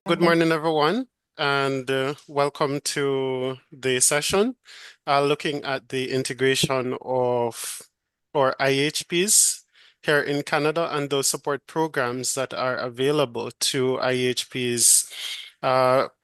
Good morning, everyone, and welcome to the session looking at the integration of our IEHPs here in Canada and those support programs that are available to IEHPs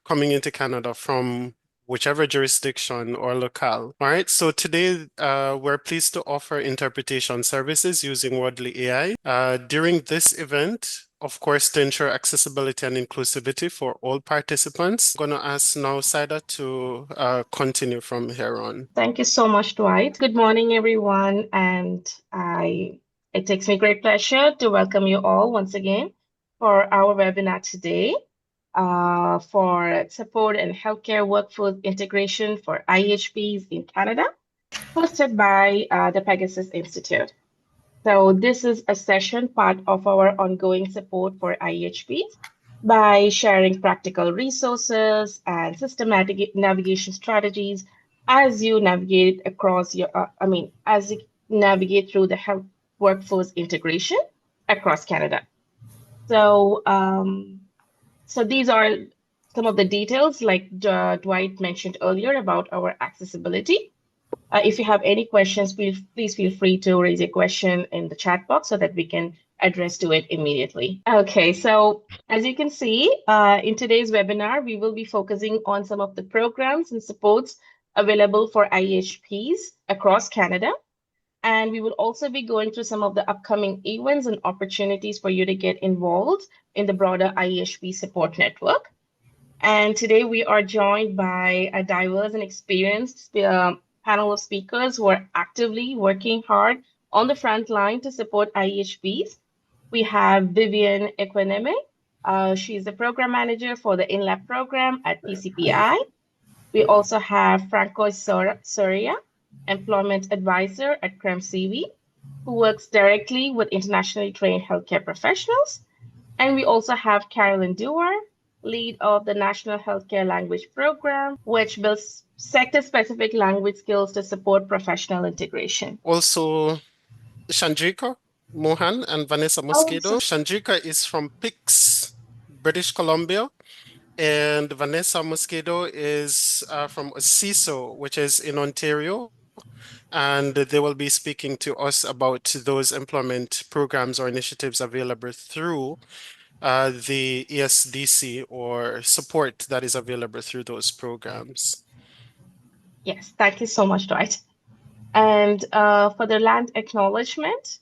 coming into Canada from whichever jurisdiction or locale. All right, so today we're pleased to offer interpretation services using Wordly AI. During this event, of course, to ensure accessibility and inclusivity for all participants. I'm going to ask now Saida to continue from here on. Thank you so much, Dwight. Good morning, everyone, and it takes me great pleasure to welcome you all once again for our webinar today for support and healthcare workforce integration for IHPs in Canada, hosted by the Pegasus Institute. So this is a session part of our ongoing support for IHPs by sharing practical resources and systematic navigation strategies as you navigate across your, as you navigate through the health workforce integration across Canada. So, so these are some of the details like Dwight mentioned earlier about our accessibility. If you have any questions, please feel free to raise a question in the chat box so that we can address to it immediately. Okay, so as you can see, in today's webinar, we will be focusing on some of the programs and supports available for IHPs across Canada. And we will also be going through some of the upcoming events and opportunities for you to get involved in the broader IHP support network. And today we are joined by a diverse and experienced panel of speakers who are actively working hard on the front line to support IHPs. We have Vivian Equineme. She's the program manager for the InLab program at PCPI. We also have Franco Soria, employment advisor at CREMCV, who works directly with internationally trained healthcare professionals. And we also have Carolyn Dewar, lead of the National Healthcare Language Program, which builds sector-specific language skills to support professional integration. Also, Chandrika Mohan and Vanessa Mosquito. Chandrika is from PICS, British Columbia, and Vanessa Mosquito is from OCISO, which is in Ontario. And they will be speaking to us about those employment programs or initiatives available through the ESDC or support that is available through those programs. Yes, thank you so much, Dwight. And for the land acknowledgement,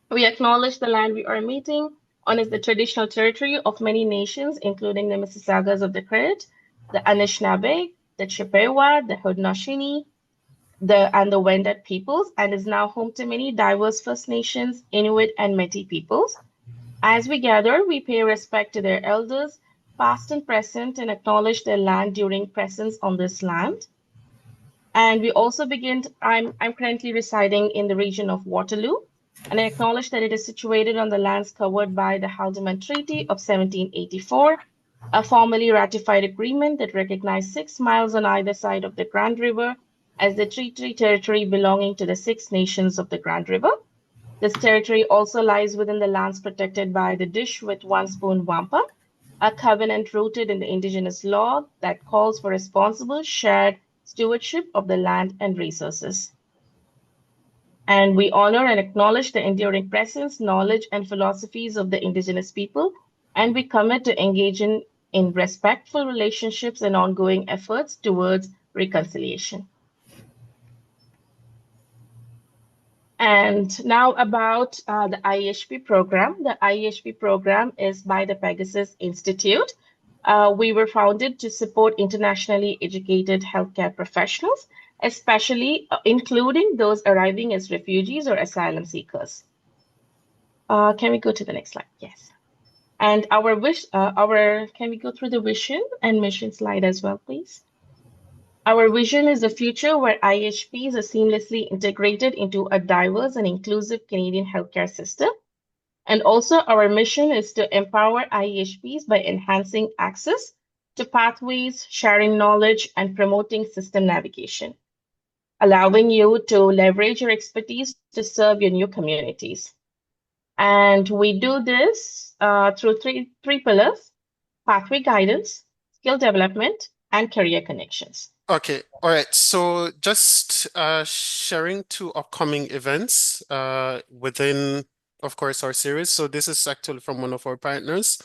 we acknowledge the land we are meeting on is the traditional territory of many nations, including the Mississaugas of the Credit, the Anishinaabe, the Chippewa, the Haudenosaunee, and the Wendat peoples, and is now home to many diverse First Nations, Inuit, and Métis peoples. As we gather, we pay respect to their elders, past and present, and acknowledge their land during presence on this land. And we also begin, I'm currently residing in the region of Waterloo, and I acknowledge that it is situated on the lands covered by the Haldimand Treaty of 1784, a formally ratified agreement that recognized 6 miles on either side of the Grand River as the treaty territory belonging to the 6 nations of the Grand River. This territory also lies within the lands protected by the Dish with One Spoon Wampa, a covenant rooted in the Indigenous law that calls for responsible, shared stewardship of the land and resources. And we honor and acknowledge the enduring presence, knowledge, and philosophies of the Indigenous people, and we commit to engaging in respectful relationships and ongoing efforts towards reconciliation. And now about the IEHP program. The IEHP program is by the Pegasus Institute. We were founded to support internationally educated healthcare professionals, especially including those arriving as refugees or asylum seekers. Can we go to the next slide? Yes. And can we go through the vision and mission slide as well, please? Our vision is a future where IHPs are seamlessly integrated into a diverse and inclusive Canadian healthcare system. And also our mission is to empower IHPs by enhancing access to pathways, sharing knowledge, and promoting system navigation, allowing you to leverage your expertise to serve your new communities. And we do this through three pillars. pathway guidance, skill development, and career connections. Okay, all right. So just sharing two upcoming events within, of course, our series. So this is actually from one of our partners,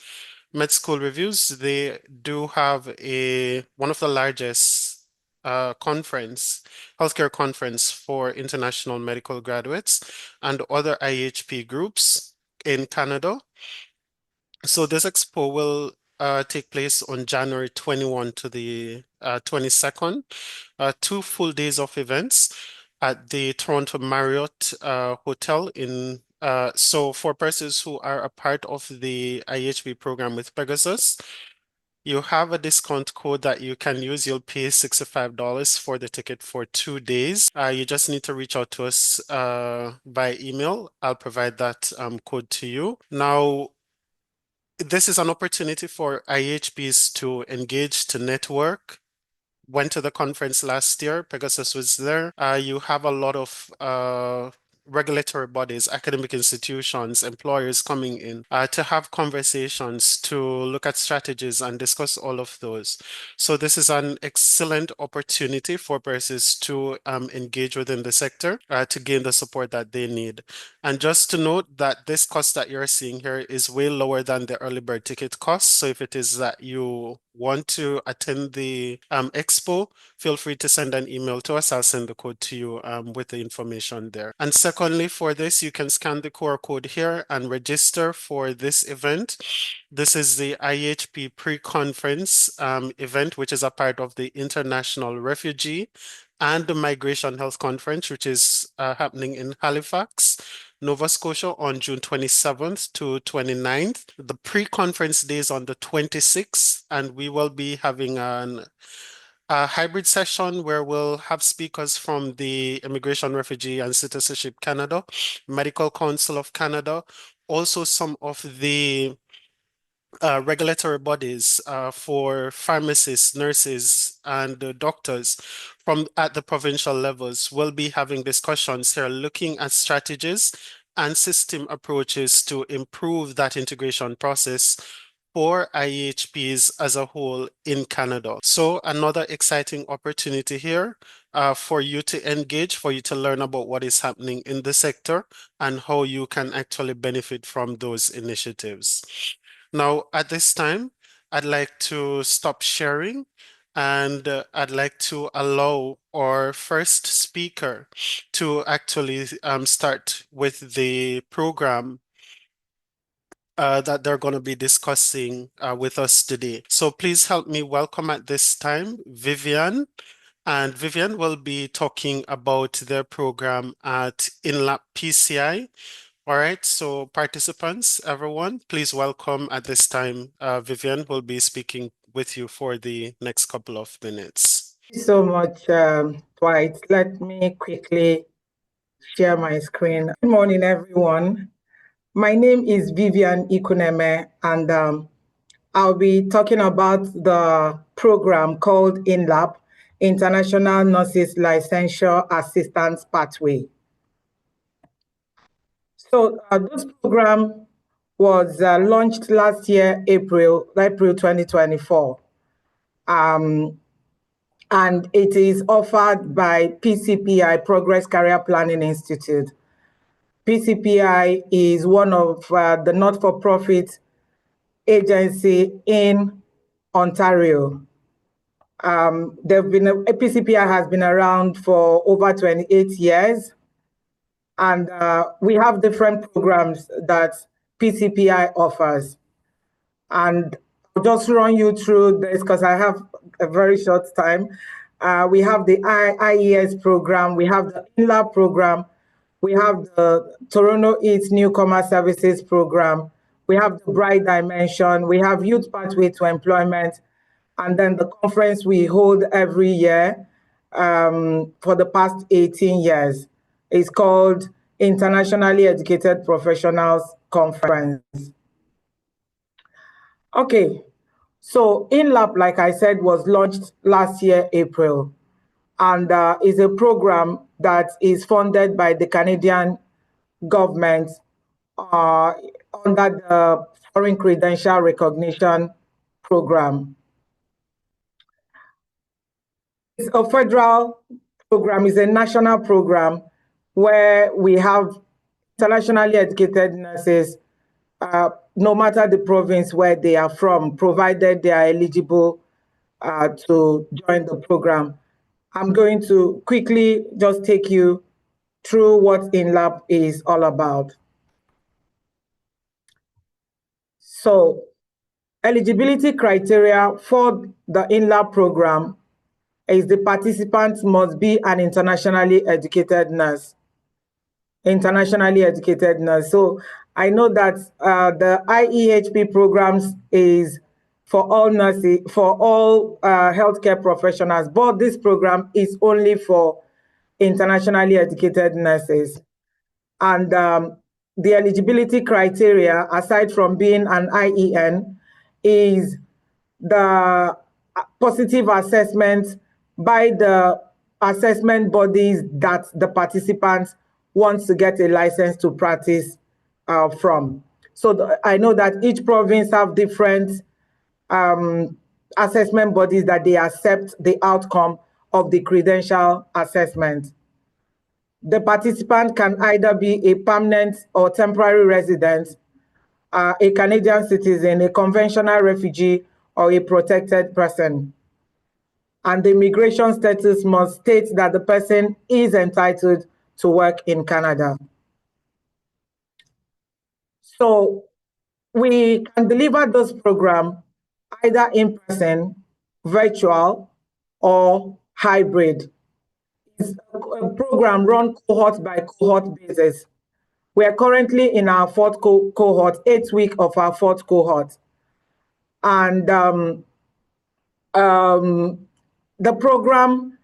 Med School Reviews. They do have one of the largest healthcare conference for international medical graduates and other IHP groups in Canada. So this expo will take place on January 21 to the 22nd, 2 full days of events at the Toronto Marriott Hotel in so for persons who are a part of the IHB program with Pegasus, you have a discount code that you can use. You'll pay $65 for the ticket for 2 days. You just need to reach out to us by email. I'll provide that code to you. Now, this is an opportunity for IHPs to engage, to network. Went to the conference last year. Pegasus was there. You have a lot of regulatory bodies, academic institutions, employers coming in to have conversations, to look at strategies and discuss all of those. So this is an excellent opportunity for persons to engage within the sector to gain the support that they need. And just to note that this cost that you're seeing here is way lower than the early bird ticket cost. So if it is that you want to attend the expo, feel free to send an email to us. I'll send the code to you with the information there. And secondly, for this, you can scan the QR code here and register for this event. This is the IHP pre-conference event, which is a part of the International Refugee and the Migration Health Conference, which is happening in Halifax, Nova Scotia on June 27th to 29th. The pre-conference day is on the 26th, and we will be having a hybrid session where we'll have speakers from the Immigration, Refugee and Citizenship Canada, Medical Council of Canada, also some of the regulatory bodies for pharmacists, nurses, and doctors from at the provincial levels will be having discussions here looking at strategies and system approaches to improve that integration process for IHPs as a whole in Canada. So another exciting opportunity here for you to engage, for you to learn about what is happening in the sector and how you can actually benefit from those initiatives. Now, at this time, I'd like to stop sharing and I'd like to allow our first speaker to actually start with the program that they're going to be discussing with us today. So please help me welcome at this time Vivian. And Vivian will be talking about their program at INLAP PCI. All right, so participants, everyone, please welcome at this time, Vivian will be speaking with you for the next couple of minutes. Thank you so much, Dwight. Let me quickly share my screen. Good morning, everyone. My name is Vivian Ikuneme, and I'll be talking about the program called INLAP, International Nurses Licensure Assistance Pathway. So this program was launched last year, April 2024. And it is offered by PCPI, Progress Career Planning Institute. PCPI is one of the not-for-profit agency in Ontario. PCPI has been around for over 28 years, and we have different programs that PCPI offers. And I'll just run you through this because I have a very short time. We have the IES program, we have the INLAP program, we have the Toronto Eats Newcomer Services program, we have the Bright Dimension, we have Youth Pathway to Employment, and then the conference we hold every year for the past 18 years is called Internationally Educated Professionals Conference. Okay, so INLAP, like I said, was launched last year, April, and is a program that is funded by the Canadian government under the Foreign Credential Recognition program. It's a federal program, it's a national program where we have internationally educated nurses, no matter the province where they are from, provided they are eligible to join the program. I'm going to quickly just take you through what InLab is all about. So, eligibility criteria for the InLab program is the participant must be an internationally educated nurse. Internationally educated nurse. So I know that the IEHP programs is for all nurses, for all healthcare professionals, but this program is only for internationally educated nurses. And the eligibility criteria, aside from being an IEN, is the positive assessment by the assessment bodies that the participants want to get a license to practice from. So I know that each province have different assessment bodies that they accept the outcome of the credential assessment. The participant can either be a permanent or temporary resident, a Canadian citizen, a conventional refugee, or a protected person. And the immigration status must state that the person is entitled to work in Canada. So we can deliver this program either in person, virtual, or hybrid. It's a program run cohort by cohort basis. We are currently in our fourth cohort, 8th week of our fourth cohort. And the program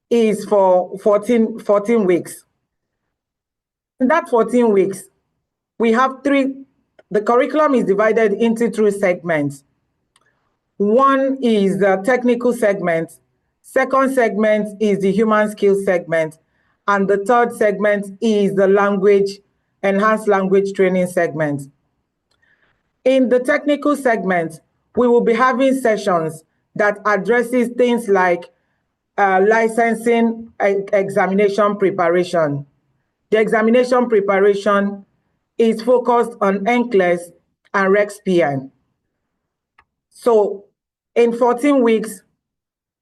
is for 14 weeks. In that 14 weeks, we have the curriculum is divided into 3 segments. One is the technical segment, second segment is the human skills segment, and the third segment is the enhanced language training segment. In the technical segment, we will be having sessions that addresses things like licensing examination preparation. The examination preparation is focused on NCLEX and REXPN. So in 14 weeks,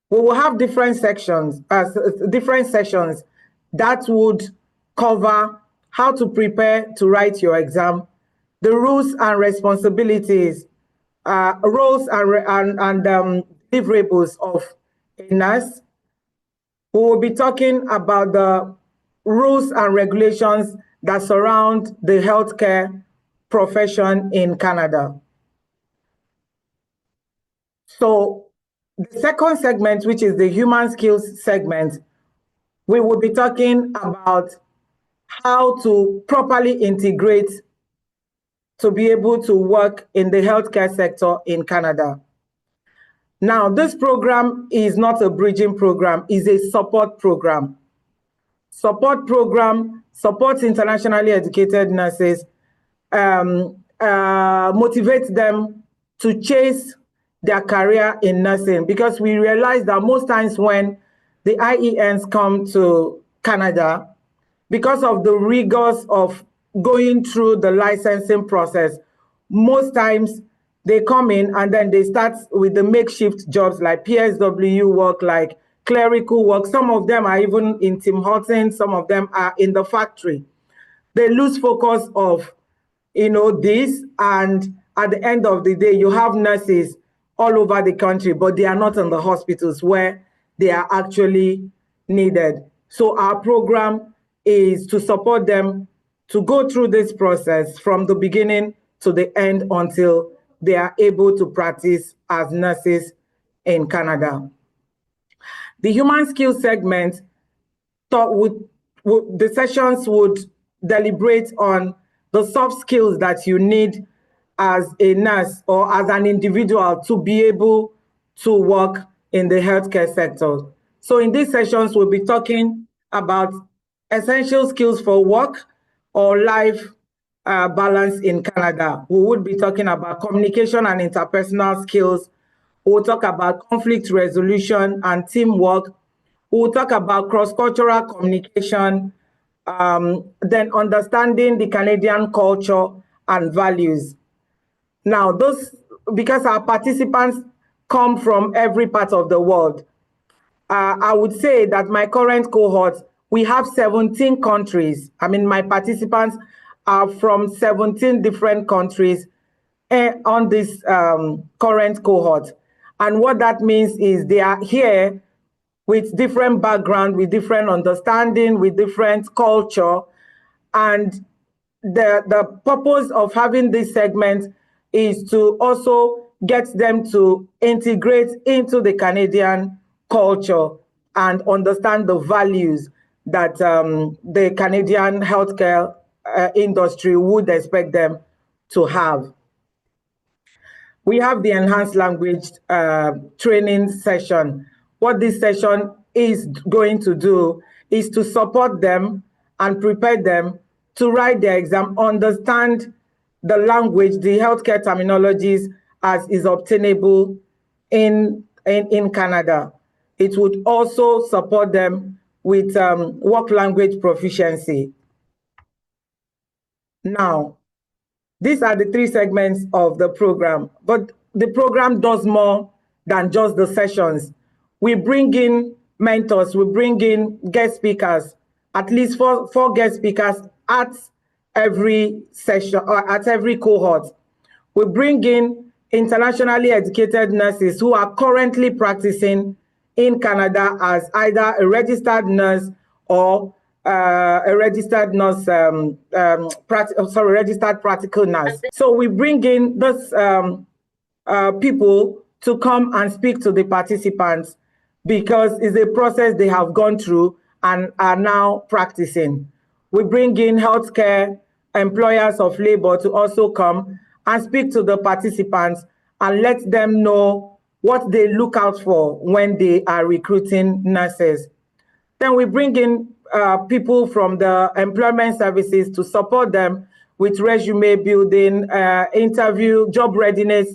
we will have different sessions that would cover how to prepare to write your exam, the rules and responsibilities, roles and deliverables of a nurse. We will be talking about the rules and regulations that surround the healthcare profession in Canada. So the second segment, which is the human skills segment, we will be talking about how to properly integrate to be able to work in the healthcare sector in Canada. Now, this program is not a bridging program, it's a support program. Support program supports internationally educated nurses, motivates them to chase their career in nursing, because we realize that most times when the IENs come to Canada, because of the rigors of going through the licensing process, most times they come in and then they start with the makeshift jobs like PSW work, like clerical work. Some of them are even in Tim Hortons, some of them are in the factory. They lose focus of, this, and at the end of the day, you have nurses all over the country, but they are not in the hospitals where they are actually needed. So our program is to support them to go through this process from the beginning to the end until they are able to practice as nurses in Canada. The human skills segment, the sessions would deliberate on the soft skills that you need as a nurse or as an individual to be able to work in the healthcare sector. So in these sessions, we'll be talking about essential skills for work or life balance in Canada. We would be talking about communication and interpersonal skills, We'll talk about conflict resolution and teamwork. We'll talk about cross-cultural communication, then understanding the Canadian culture and values. Now, because our participants come from every part of the world, I would say that my current cohort, we have 17 countries. I mean, my participants are from 17 different countries on this current cohort. And what that means is they are here with different background, with different understanding, with different culture. And the purpose of having this segment is to also get them to integrate into the Canadian culture and understand the values that the Canadian healthcare industry would expect them to have. We have the enhanced language training session. What this session is going to do is to support them and prepare them to write their exam, understand the language, the healthcare terminologies as is obtainable in Canada. It would also support them with work language proficiency. Now, these are the 3 segments of the program, but the program does more than just the sessions. We bring in mentors, we bring in guest speakers, at least four guest speakers at every session or at every cohort. We bring in internationally educated nurses who are currently practicing in Canada as either a registered nurse or a registered nurse, registered practical nurse. So we bring in those people to come and speak to the participants because it's a process they have gone through and are now practicing. We bring in healthcare employers of labor to also come and speak to the participants and let them know what they look out for when they are recruiting nurses. Then we bring in people from the employment services to support them with resume building, interview, job readiness,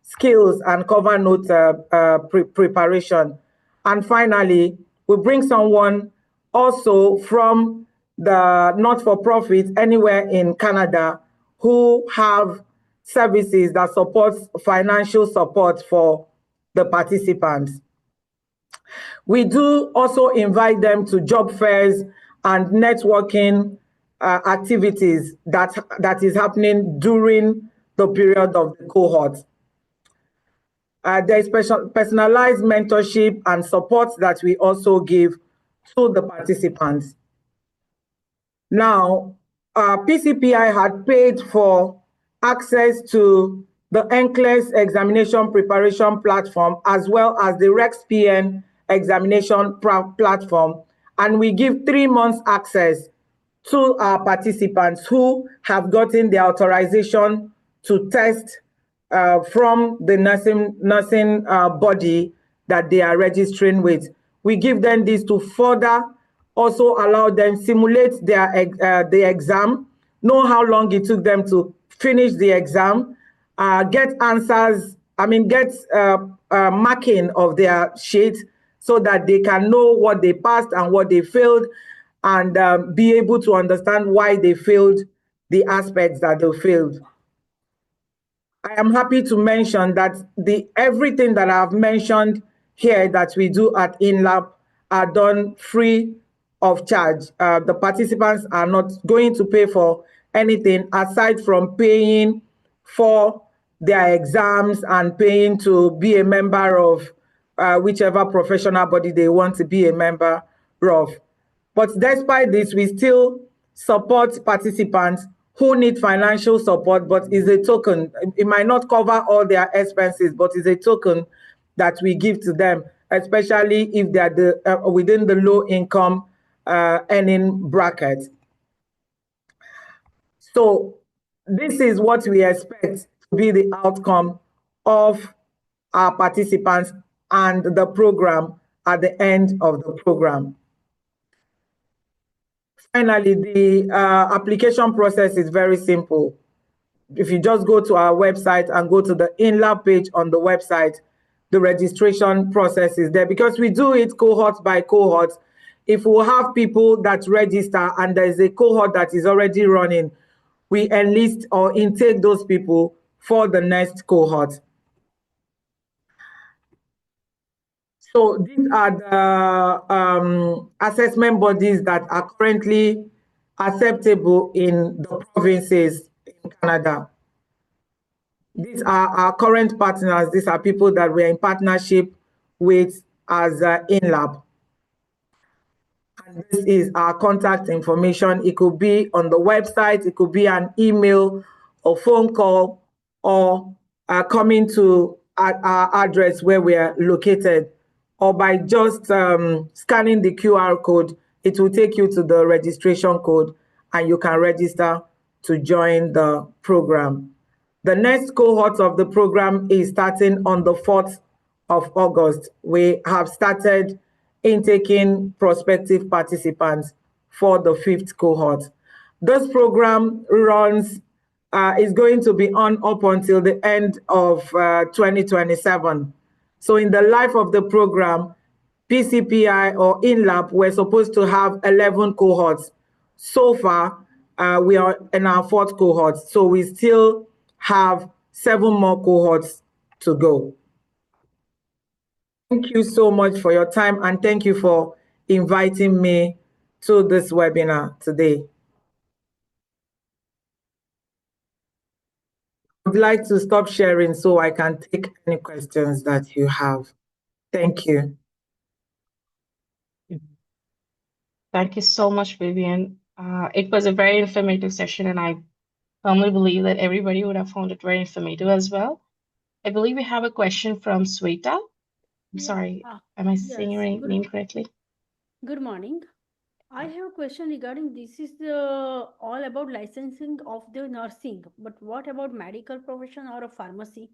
skills, and cover note preparation. And finally, we bring someone also from the not-for-profit anywhere in Canada who have services that support financial support for the participants. We do also invite them to job fairs and networking activities that is happening during the period of the cohort. There is personalized mentorship and support that we also give to the participants. Now, PCPI had paid for access to the NCLEX examination preparation platform as well as the RexPN examination platform, and we give 3 months access to our participants who have gotten the authorization to test from the nursing body that they are registering with. We give them this to further also allow them simulate the exam, know how long it took them to finish the exam, get answers, get marking of their sheet so that they can know what they passed and what they failed and be able to understand why they failed the aspects that they failed. I am happy to mention that everything that I've mentioned here that we do at InLab are done free of charge. The participants are not going to pay for anything aside from paying for their exams and paying to be a member of whichever professional body they want to be a member of. But despite this, we still support participants who need financial support, but is a token. It might not cover all their expenses, but is a token that we give to them, especially if they are within the low income earning bracket. So this is what we expect to be the outcome of our participants and the program at the end of the program. Finally, the application process is very simple. if you just go to our website and go to the InLab page on the website, the registration process is there, because we do it cohort by cohort. If we have people that register and there is a cohort that is already running, we enlist or intake those people for the next cohort. So these are the assessment bodies that are currently acceptable in the provinces in Canada. These are our current partners. These are people that we're in partnership with as InLab. And this is our contact information. It could be on the website, it could be an email or phone call, or coming to our address where we are located, or by just scanning the QR code. It will take you to the registration code and you can register to join the program. The next cohort of the program is starting on the 4th of August. We have started intaking prospective participants for the 5th cohort. This program is going to be on up until the end of 2027. So in the life of the program, PCPI or InLab, we're supposed to have 11 cohorts. So far, we are in our 4th cohort, so we still have 7 more cohorts to go. Thank you so much for your time, and thank you for inviting me to this webinar today. I'd like to stop sharing so I can take any questions that you have. Thank you. Thank you so much, Vivian. It was a very informative session, and I firmly believe that everybody would have found it very informative as well. I believe we have a question from Sweta. I'm sorry, am I saying your name correctly? Good morning. I have a question regarding this is all about licensing of the nursing, but what about medical profession or a pharmacy?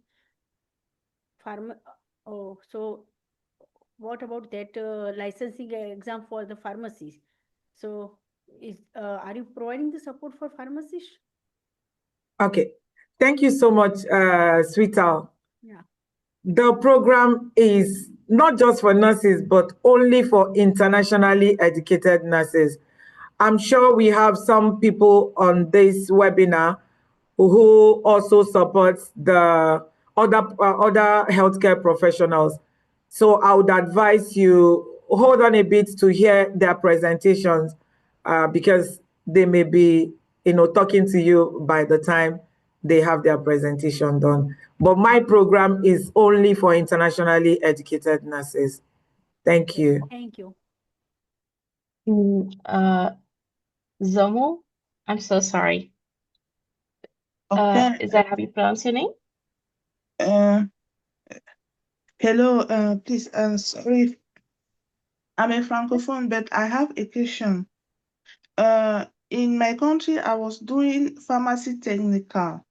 So what about that licensing exam for the pharmacies? So are you providing the support for pharmacies? Okay, thank you so much, Sweetal. Yeah. The program is not just for nurses, but only for internationally educated nurses. I'm sure we have some people on this webinar who also support the other healthcare professionals. So I would advise you hold on a bit to hear their presentations because they may be, talking to you by the time they have their presentation done. But my program is only for internationally educated nurses. Thank you. Thank you. Zomo, I'm so sorry. Okay. Is that how you pronounce your name? Hello, please, sorry. I'm a Francophone, but I have a question. In my country, I was doing pharmacy technical.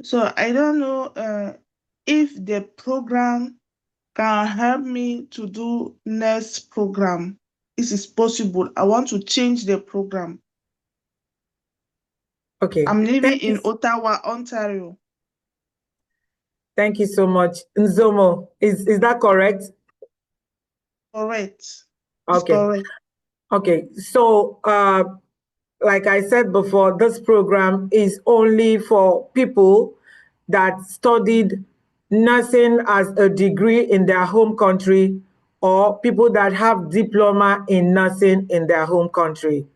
So I don't know if the program can help me to do nurse program. This is possible. I want to change the program. Okay. I'm living in Ottawa, Ontario. Thank you so much. Nzomo, is that correct? Correct. Okay. Correct. Okay. So, like I said before, this program is only for people that studied nursing as a degree in their home country, or people that have diploma in nursing in their home country.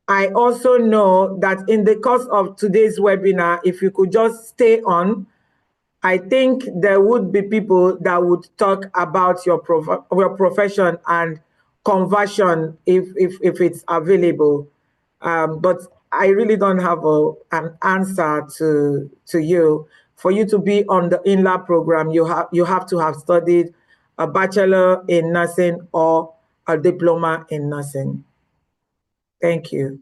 I also know that in the course of today's webinar, if you could just stay on, I think there would be people that would talk about your profession and conversion if it's available. But I really don't have an answer to you. For you to be on the InLab program, you have to have studied a bachelor in nursing or a diploma in nursing. Thank you.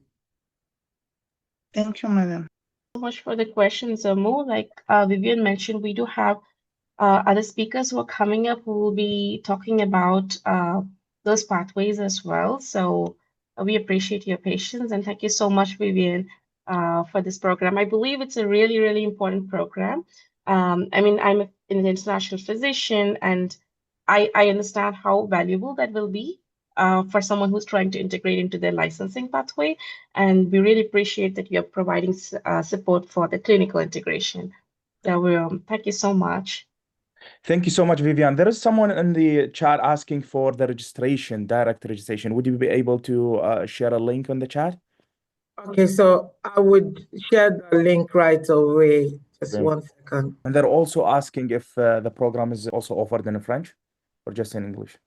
Thank you, madam. So much for the questions, Zomo. Like Vivian mentioned, we do have other speakers who are coming up who will be talking about those pathways as well. So we appreciate your patience and thank you so much, Vivian, for this program. I believe it's a really, really important program. I mean, I'm an international physician, and I understand how valuable that will be for someone who's trying to integrate into their licensing pathway. And we really appreciate that you're providing support for the clinical integration. So thank you so much. Thank you so much, Vivian. There is someone in the chat asking for the registration, direct registration. Would you be able to share a link on the chat? Okay, so I would share the link right away. Just Okay. 1 second. And they're also asking if the program is also offered in French or just in English.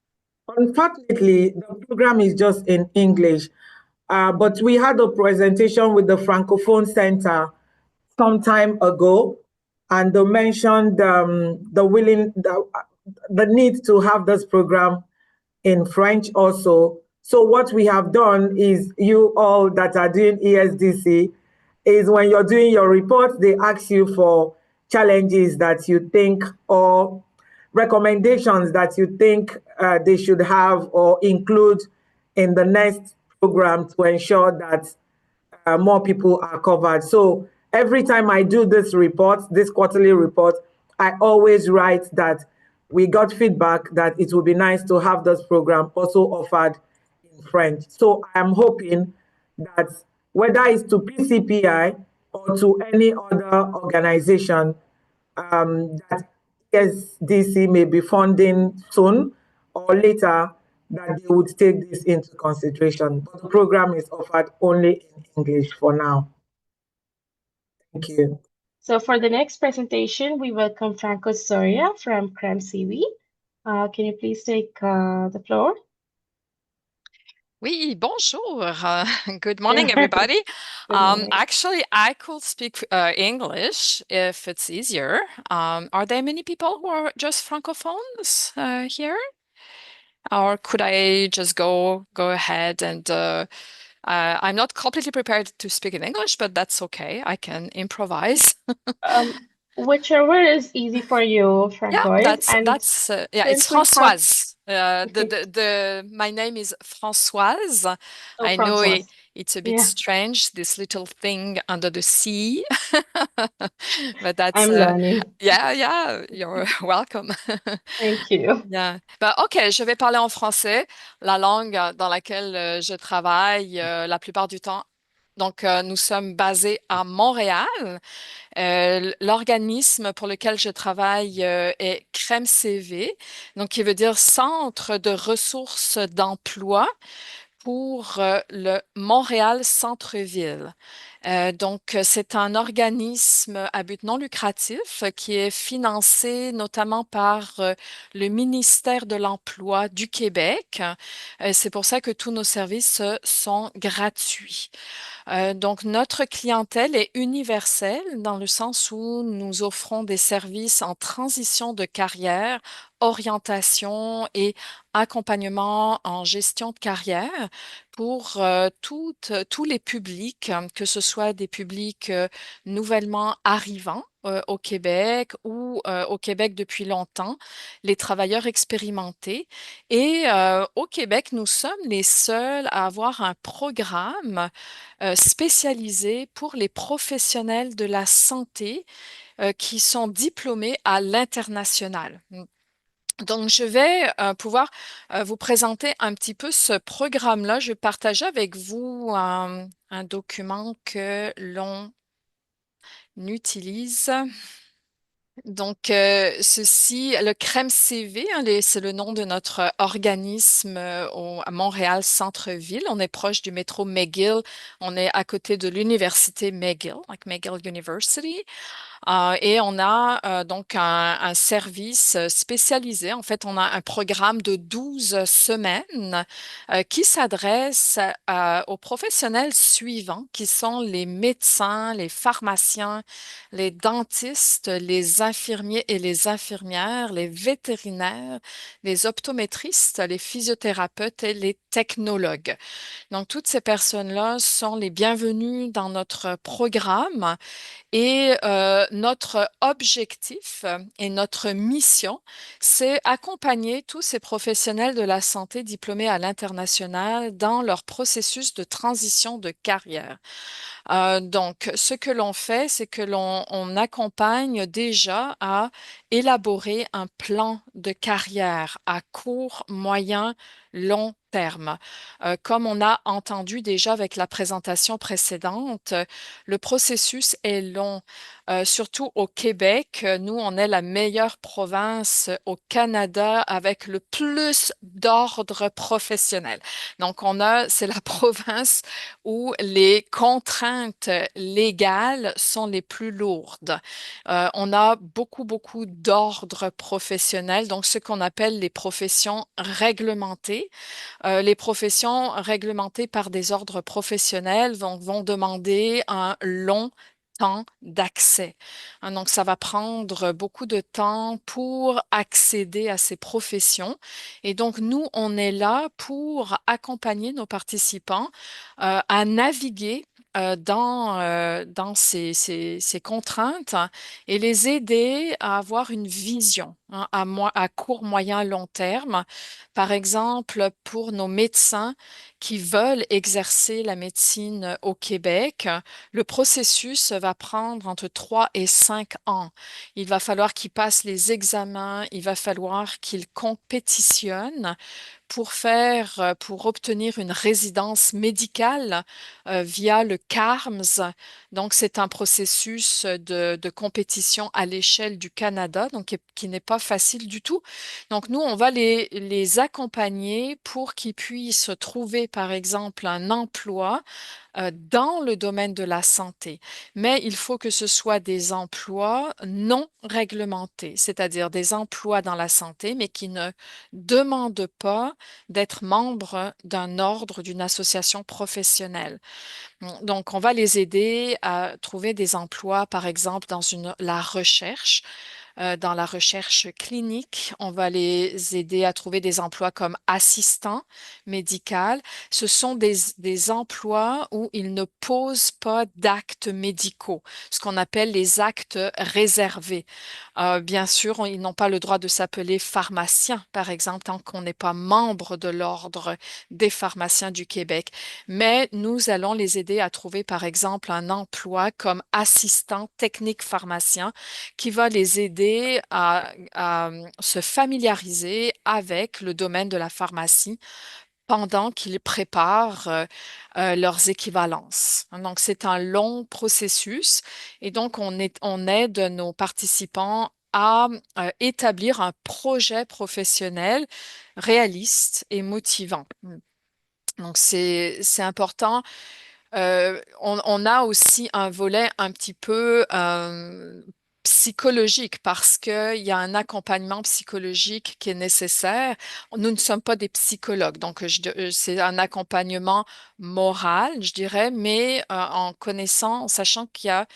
Unfortunately, the program is just in English, but we had a presentation with the Francophone Center some time ago, and they mentioned the need to have this program in French also. So what we have done is, you all that are doing ESDC, is when you're doing your report, they ask you for challenges that you think, or recommendations that you think they should have or include in the next program to ensure that more people are covered. So every time I do this report, this quarterly report, I always write that we got feedback that it would be nice to have this program also offered in French. So I'm hoping that whether it's to PCPI or to any other organization, that ESDC may be funding soon or later, that they would take this into consideration. But the program is offered only in English for now. Thank you. So for the next presentation, we welcome Franco Soria from CREMCV. Can you please take the floor? Oui, bonjour. Good morning, everybody. Good morning. Actually, I could speak English if it's easier. Are there many people who are just francophones here? Or could I just go ahead and I'm not completely prepared to speak in English, but that's okay. I can improvise. Whichever is easy for you, Yeah, Francois. that's yeah. It's since we have- Françoise. My name is Françoise. Oh, I know Françoise. it's a bit Yeah. strange, this little thing under the sea, but that's I'm learning. yeah. You're welcome. Thank you. Yeah. Ben, ok, je vais parler en français, la langue dans laquelle je travaille la plupart du temps. Donc, nous sommes basés à Montréal. L'organisme pour lequel je travaille est CREMCV, donc qui veut dire Centre de ressources d'emploi pour le Montréal Centre-Ville. Donc, c'est un organisme à but non lucratif qui est financé notamment par le ministère de l'Emploi du Québec. C'est pour ça que tous nos services sont gratuits. Donc, notre clientèle est universelle dans le sens où nous offrons des services en transition de carrière, orientation et accompagnement en gestion de carrière pour tous les publics, que ce soit des publics nouvellement arrivants au Québec ou au Québec depuis longtemps, les travailleurs expérimentés. Et au Québec, nous sommes les seuls à avoir un programme spécialisé pour les professionnels de la santé qui sont diplômés à l'international. Donc, je vais pouvoir vous présenter un petit peu ce programme-là. Je vais partager avec vous un document que l'on utilise. Donc, ceci, le CREMCV, c'est le nom de notre organisme à Montréal Centre-Ville. On est proche du métro McGill. On est à côté de l'université McGill, like McGill University. Et on a donc un service spécialisé. En fait, on a un programme de 12 semaines qui s'adresse aux professionnels suivants, qui sont les médecins, les pharmaciens, les dentistes, les infirmiers et les infirmières, les vétérinaires, les optométristes, les physiothérapeutes et les technologues. Donc, toutes ces personnes-là sont les bienvenues dans notre programme et notre objectif et notre mission, c'est accompagner tous ces professionnels de la santé diplômés à l'international dans leur processus de transition de carrière. Donc, ce que l'on fait, c'est que on accompagne déjà à élaborer un plan de carrière à court, moyen, long terme. Comme on a entendu déjà avec la présentation précédente, le processus est long. Surtout au Québec, nous, on est la meilleure province au Canada avec le plus d'ordre professionnel. Donc, c'est la province où les contraintes légales sont les plus lourdes. On a beaucoup d'ordres professionnels, donc ce qu'on appelle les professions réglementées. Les professions réglementées par des ordres professionnels vont demander un long temps d'accès. Donc, ça va prendre beaucoup de temps pour accéder à ces professions. Et donc, nous, on est là pour accompagner nos participants à naviguer dans ces contraintes et les aider à avoir une vision à court, moyen, long terme. Par exemple, pour nos médecins qui veulent exercer la médecine au Québec, le processus va prendre entre 3 et 5 ans. Il va falloir qu'ils passent les examens, il va falloir qu'ils compétitionnent pour obtenir une résidence médicale via le CARMS. Donc, c'est un processus de compétition à l'échelle du Canada, donc qui n'est pas facile du tout. Donc, nous, on va les accompagner pour qu'ils puissent trouver, par exemple, un emploi dans le domaine de la santé. Mais il faut que ce soit des emplois non réglementés, c'est-à-dire des emplois dans la santé, mais qui ne demandent pas d'être membre d'un ordre, d'une association professionnelle. Donc, on va les aider à trouver des emplois, par exemple, la recherche. Dans la recherche clinique, on va les aider à trouver des emplois comme assistant médical. Ce sont des emplois où ils ne posent pas d'actes médicaux, ce qu'on appelle les actes réservés. Bien sûr, ils n'ont pas le droit de s'appeler pharmacien, par exemple, tant qu'on n'est pas membre de l'Ordre des pharmaciens du Québec. Mais nous allons les aider à trouver, par exemple, un emploi comme assistant technique pharmacien qui va les aider à se familiariser avec le domaine de la pharmacie pendant qu'ils préparent leurs équivalences. Donc, c'est un long processus et donc on aide nos participants à établir un projet professionnel réaliste et motivant. Donc, c'est important. On a aussi un volet un petit peu psychologique parce qu'il y a un accompagnement psychologique qui est nécessaire. Nous ne sommes pas des psychologues, donc c'est un accompagnement moral, je dirais, mais en connaissant, en sachant qu'il y a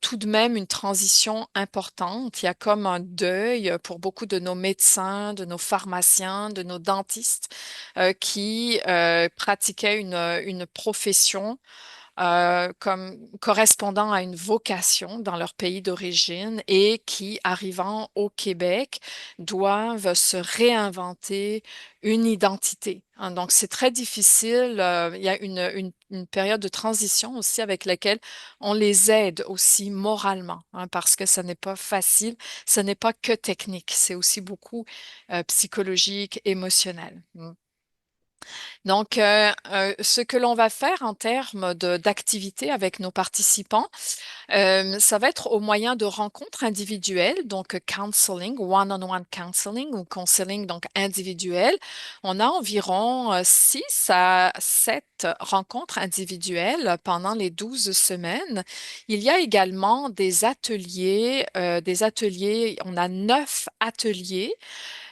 tout de même une transition importante. Il y a comme un deuil pour beaucoup de nos médecins, de nos pharmaciens, de nos dentistes qui pratiquaient une profession comme correspondant à une vocation dans leur pays d'origine et qui, arrivant au Québec, doivent se réinventer une identité. Donc, c'est très difficile. Il y a une période de transition aussi avec laquelle on les aide aussi moralement, parce que ce n'est pas facile, ce n'est pas que technique, c'est aussi beaucoup psychologique, émotionnel. Donc, ce que l'on va faire en termes d'activités avec nos participants, ça va être au moyen de rencontres individuelles, donc counseling, one-on-one counseling ou counseling donc individuel. On a environ 6 à 7 rencontres individuelles pendant les 12 semaines. Il y a également des ateliers, on a 9 ateliers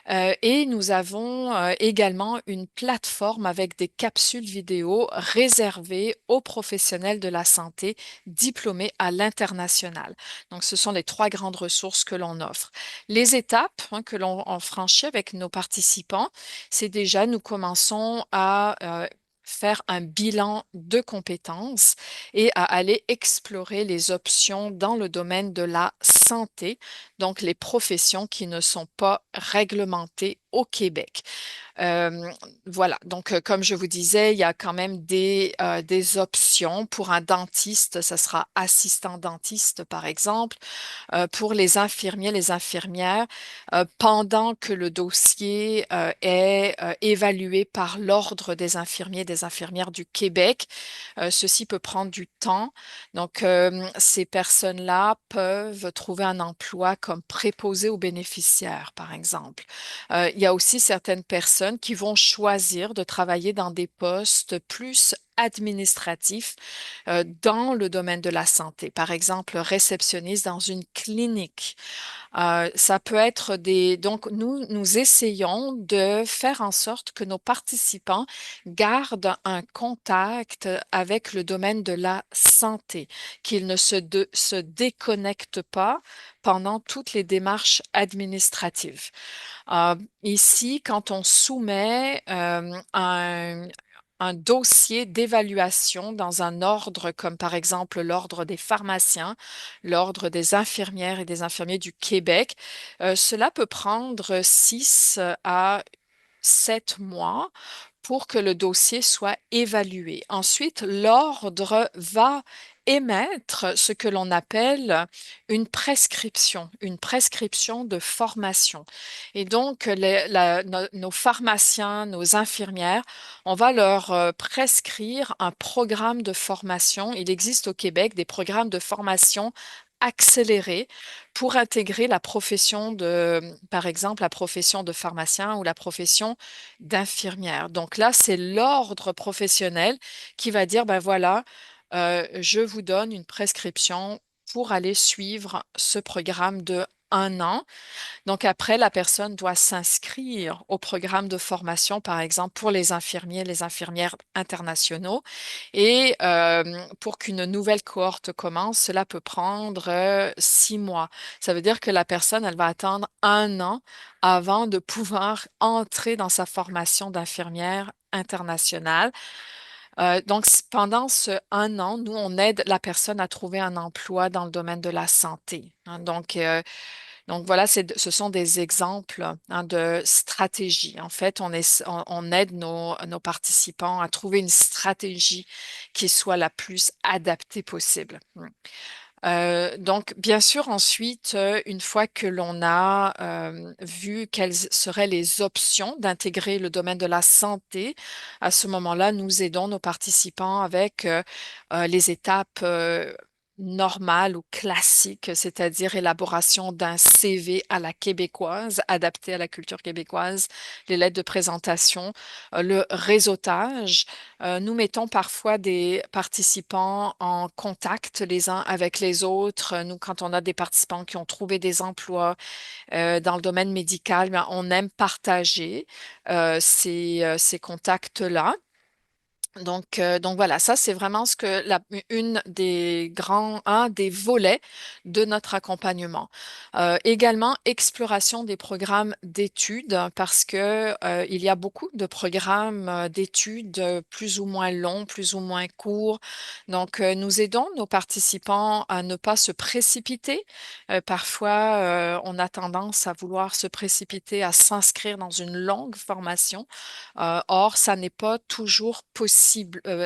Et nous avons également une plateforme avec des capsules vidéo réservées aux professionnels de la santé diplômés à l'international. Donc, ce sont les 3 grandes ressources que l'on offre. Les étapes que l'on franchit avec nos participants, c'est déjà, nous commençons à faire un bilan de compétences et à aller explorer les options dans le domaine de la santé, donc les professions qui ne sont pas réglementées au Québec. Voilà, donc comme je vous disais, il y a quand même des options. Pour un dentiste, ça sera assistant dentiste, par exemple. Pour les infirmiers, les infirmières, pendant que le dossier est évalué par l'Ordre des infirmiers et des infirmières du Québec. Ceci peut prendre du temps. Donc, ces personnes-là peuvent trouver un emploi comme préposé aux bénéficiaires, par exemple. Il y a aussi certaines personnes qui vont choisir de travailler dans des postes plus administratifs dans le domaine de la santé. Par exemple, réceptionniste dans une clinique. Ça peut être des... Donc, nous essayons de faire en sorte que nos participants gardent un contact avec le domaine de la santé, qu'ils ne se déconnectent pas pendant toutes les démarches administratives. Ici, quand on soumet un dossier d'évaluation dans un ordre comme par exemple l'ordre des pharmaciens, l'ordre des infirmières et des infirmiers du Québec, cela peut prendre 6 à 7 mois pour que le dossier soit évalué. Ensuite, l'ordre va émettre ce que l'on appelle une prescription de formation. Et donc, nos pharmaciens, nos infirmières, on va leur prescrire un programme de formation. Il existe au Québec des programmes de formation accélérés pour intégrer la profession par exemple, la profession de pharmacien ou la profession d'infirmière. Donc là, c'est l'ordre professionnel qui va dire, ben voilà, je vous donne une prescription pour aller suivre ce programme de 1 an. Donc après, la personne doit s'inscrire au programme de formation, par exemple, pour les infirmiers, les infirmières internationaux. Et pour qu'une nouvelle cohorte commence, cela peut prendre 6 mois. Ça veut dire que la personne, elle va attendre 1 an avant de pouvoir entrer dans sa formation d'infirmière internationale. Donc, pendant ce 1 an, nous, on aide la personne à trouver un emploi dans le domaine de la santé. Donc voilà, ce sont des exemples de stratégie. En fait, on aide nos participants à trouver une stratégie qui soit la plus adaptée possible. Donc, bien sûr, ensuite, une fois que l'on a vu quelles seraient les options d'intégrer le domaine de la santé, à ce moment-là, nous aidons nos participants avec les étapes normales ou classiques, c'est-à-dire élaboration d'un CV à la québécoise, adapté à la culture québécoise, les lettres de présentation, le réseautage. Nous mettons parfois des participants en contact les uns avec les autres. Nous, quand on a des participants qui ont trouvé des emplois dans le domaine médical, bien, on aime partager ces contacts-là. Donc voilà, ça c'est vraiment un des volets de notre accompagnement. Également, exploration des programmes d'études parce que il y a beaucoup de programmes d'études plus ou moins longs, plus ou moins courts. Donc, nous aidons nos participants à ne pas se précipiter. Parfois, on a tendance à vouloir se précipiter, à s'inscrire dans une longue formation. Or, ça n'est pas toujours possible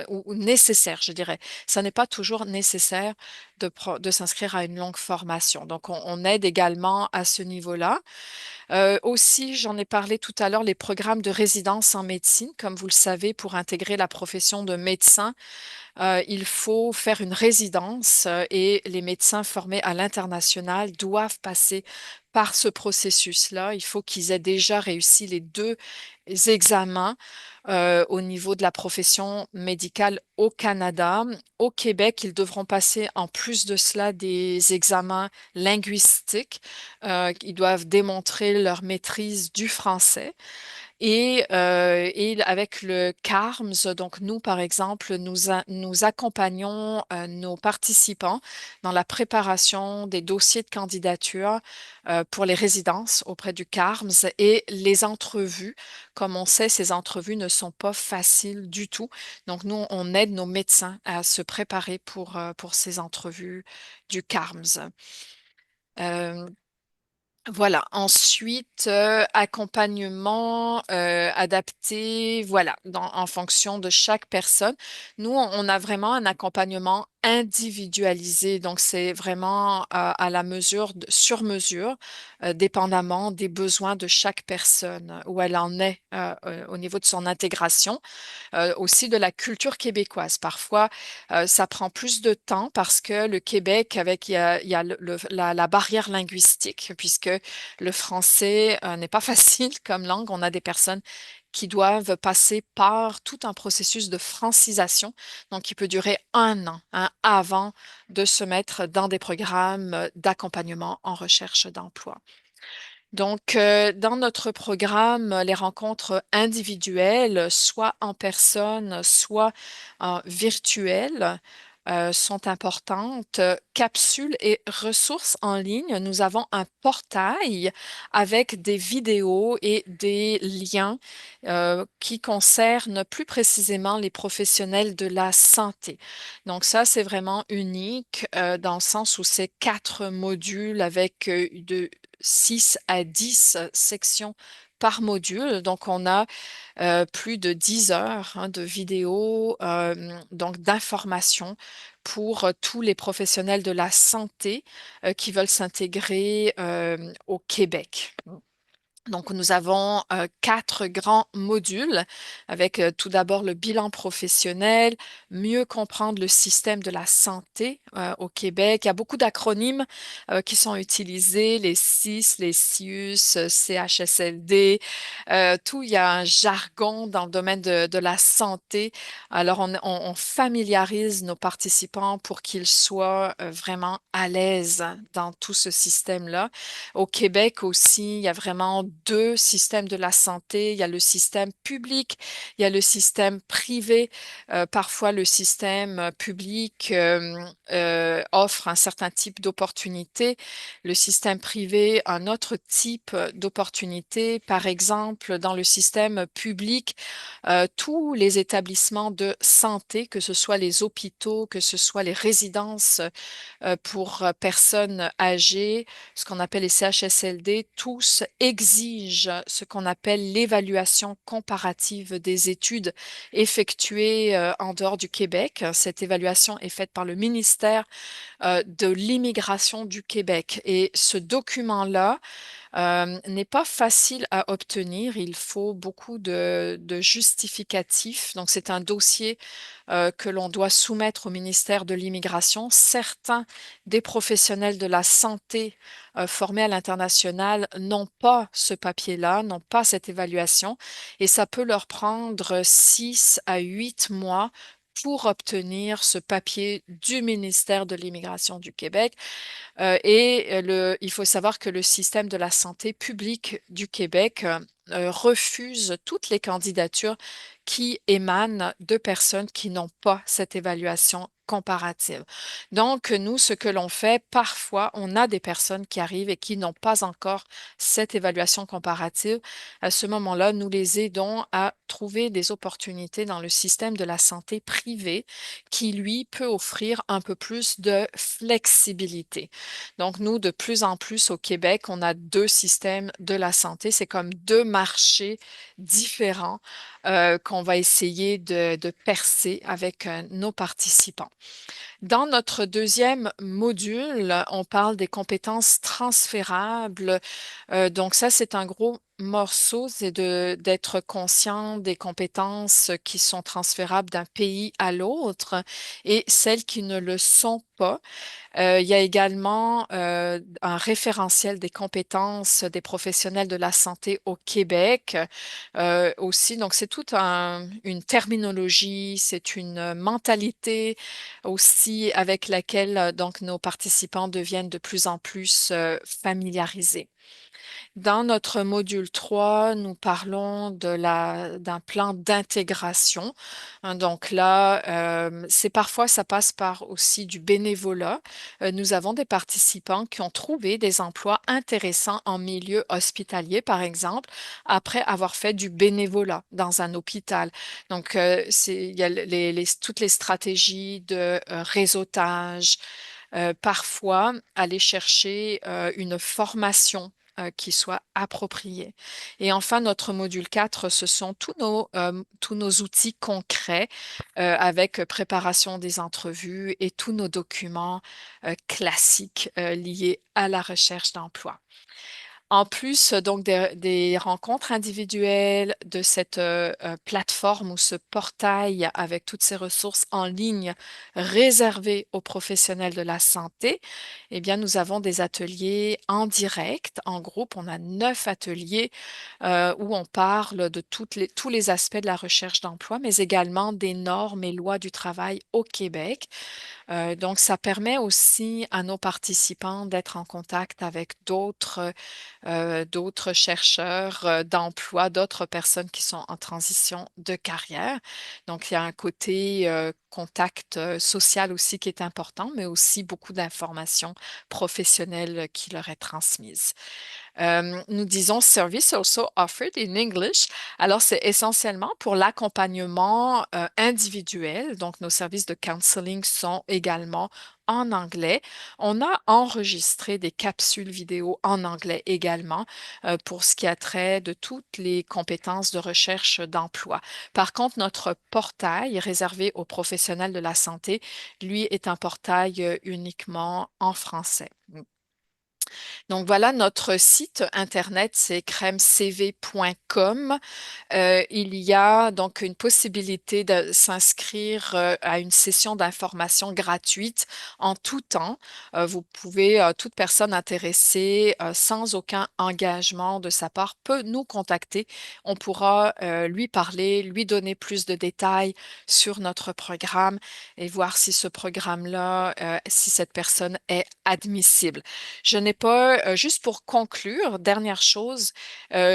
ou nécessaire, je dirais. Ça n'est pas toujours nécessaire de s'inscrire à une longue formation. Donc, on aide également à ce niveau-là. Aussi, j'en ai parlé tout à l'heure, les programmes de résidence en médecine. Comme vous le savez, pour intégrer la profession de médecin, il faut faire une résidence et les médecins formés à l'international doivent passer par ce processus-là. Il faut qu'ils aient déjà réussi les 2 examens au niveau de la profession médicale au Canada. Au Québec, ils devront passer en plus de cela des examens linguistiques. Ils doivent démontrer leur maîtrise du français. Et avec le CARMS, donc nous, par exemple, nous accompagnons nos participants dans la préparation des dossiers de candidature pour les résidences auprès du CARMS et les entrevues. Comme on sait, ces entrevues ne sont pas faciles du tout. Donc nous, on aide nos médecins à se préparer pour ces entrevues du CARMS. Voilà. Ensuite, accompagnement adapté, voilà, en fonction de chaque personne. Nous, on a vraiment un accompagnement individualisé, donc c'est vraiment à la mesure, sur mesure, dépendamment des besoins de chaque personne, où elle en est au niveau de son intégration. Aussi de la culture québécoise. Parfois, ça prend plus de temps parce que le Québec, il y a la barrière linguistique, puisque le français n'est pas facile comme langue. On a des personnes qui doivent passer par tout un processus de francisation, donc qui peut durer un an hein, avant de se mettre dans des programmes d'accompagnement en recherche d'emploi. Donc, dans notre programme, les rencontres individuelles, soit en personne, soit en virtuel, sont importantes. Capsules et ressources en ligne, nous avons un portail avec des vidéos et des liens qui concernent plus précisément les professionnels de la santé. Donc, ça, c'est vraiment unique dans le sens où c'est 4 modules avec 6 à 10 sections par module. Donc, on a plus de 10 heures hein, de vidéos, donc d'informations pour tous les professionnels de la santé qui veulent s'intégrer au Québec. Donc, nous avons 4 grands modules avec tout d'abord le bilan professionnel, mieux comprendre le système de la santé au Québec. Il y a beaucoup d'acronymes qui sont utilisés, les CIS, les CIUS, CHSLD, tout. Il y a un jargon dans le domaine de la santé. Alors, on familiarise nos participants pour qu'ils soient vraiment à l'aise dans tout ce système-là. Au Québec aussi, il y a vraiment 2 systèmes de la santé. Il y a le système public, il y a le système privé. Parfois, le système public offre un certain type d'opportunités. Le système privé, un autre type d'opportunités. Par exemple, dans le système public, tous les établissements de santé, que ce soit les hôpitaux, que ce soit les résidences pour personnes âgées, ce qu'on appelle les CHSLD, tous exigent ce qu'on appelle l'évaluation comparative des études effectuées en dehors du Québec. Cette évaluation est faite par le ministère de l'Immigration du Québec. Et ce document-là n'est pas facile à obtenir. Il faut beaucoup de justificatifs. Donc, c'est un dossier que l'on doit soumettre au ministère de l'Immigration. Certains des professionnels de la santé formés à l'international n'ont pas ce papier-là, n'ont pas cette évaluation, et ça peut leur prendre 6 à 8 mois pour obtenir ce papier du ministère de l'Immigration du Québec. Il faut savoir que le système de la santé publique du Québec refuse toutes les candidatures qui émanent de personnes qui n'ont pas cette évaluation comparative. Donc, nous, ce que l'on fait, parfois, on a des personnes qui arrivent et qui n'ont pas encore cette évaluation comparative. À ce moment-là, nous les aidons à trouver des opportunités dans le système de la santé privée qui, lui, peut offrir un peu plus de flexibilité. Donc, nous, de plus en plus au Québec, on a 2 systèmes de la santé. C'est comme 2 marchés différents qu'on va essayer de percer avec nos participants. Dans notre deuxième module, on parle des compétences transférables. Donc ça, c'est un gros morceau, c'est d'être conscient des compétences qui sont transférables d'un pays à l'autre et celles qui ne le sont pas. Il y a également un référentiel des compétences des professionnels de la santé au Québec aussi. Donc, c'est toute une terminologie, c'est une mentalité aussi avec laquelle donc nos participants deviennent de plus en plus familiarisés. Dans notre module 3, nous parlons d'un plan d'intégration. Donc là, c'est parfois, ça passe par aussi du bénévolat. Nous avons des participants qui ont trouvé des emplois intéressants en milieu hospitalier, par exemple, après avoir fait du bénévolat dans un hôpital. Donc, il y a toutes les stratégies de réseautage, parfois aller chercher une formation qui soit appropriée. Et enfin, notre module 4, ce sont tous nos outils concrets avec préparation des entrevues et tous nos documents classiques liés à la recherche d'emploi. En plus, donc, des rencontres individuelles de cette plateforme ou ce portail avec toutes ces ressources en ligne réservées aux professionnels de la santé, eh bien, nous avons des ateliers en direct, en groupe. On a 9 ateliers où on parle de tous les aspects de la recherche d'emploi, mais également des normes et lois du travail au Québec. Donc, ça permet aussi à nos participants d'être en contact avec d'autres chercheurs d'emploi, d'autres personnes qui sont en transition de carrière. Donc, il y a un côté contact social aussi qui est important, mais aussi beaucoup d'informations professionnelles qui leur est transmise. Nous disons service also offered in English. Alors, c'est essentiellement pour l'accompagnement individuel. Donc, nos services de counseling sont également en anglais. On a enregistré des capsules vidéo en anglais également pour ce qui a trait de toutes les compétences de recherche d'emploi. Par contre, notre portail réservé aux professionnels de la santé, lui, est un portail uniquement en français. Donc voilà, notre site internet, c'est cremcv.com. Il y a donc une possibilité de s'inscrire à une session d'information gratuite en tout temps. Vous pouvez, toute personne intéressée, sans aucun engagement de sa part, peut nous contacter. On pourra lui parler, lui donner plus de détails sur notre programme et voir si ce programme-là, si cette personne est admissible. Je n'ai pas, juste pour conclure, dernière chose,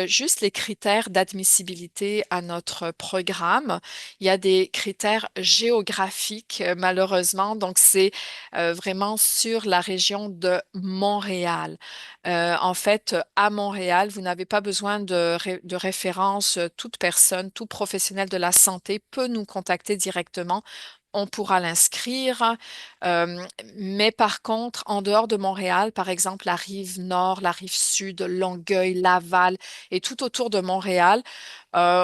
juste les critères d'admissibilité à notre programme. Il y a des critères géographiques, malheureusement, donc c'est vraiment sur la région de Montréal. En fait, à Montréal, vous n'avez pas besoin de référence. Toute personne, tout professionnel de la santé peut nous contacter directement. On pourra l'inscrire. Mais par contre, en dehors de Montréal, par exemple, la rive nord, la rive sud, Longueuil, Laval et tout autour de Montréal,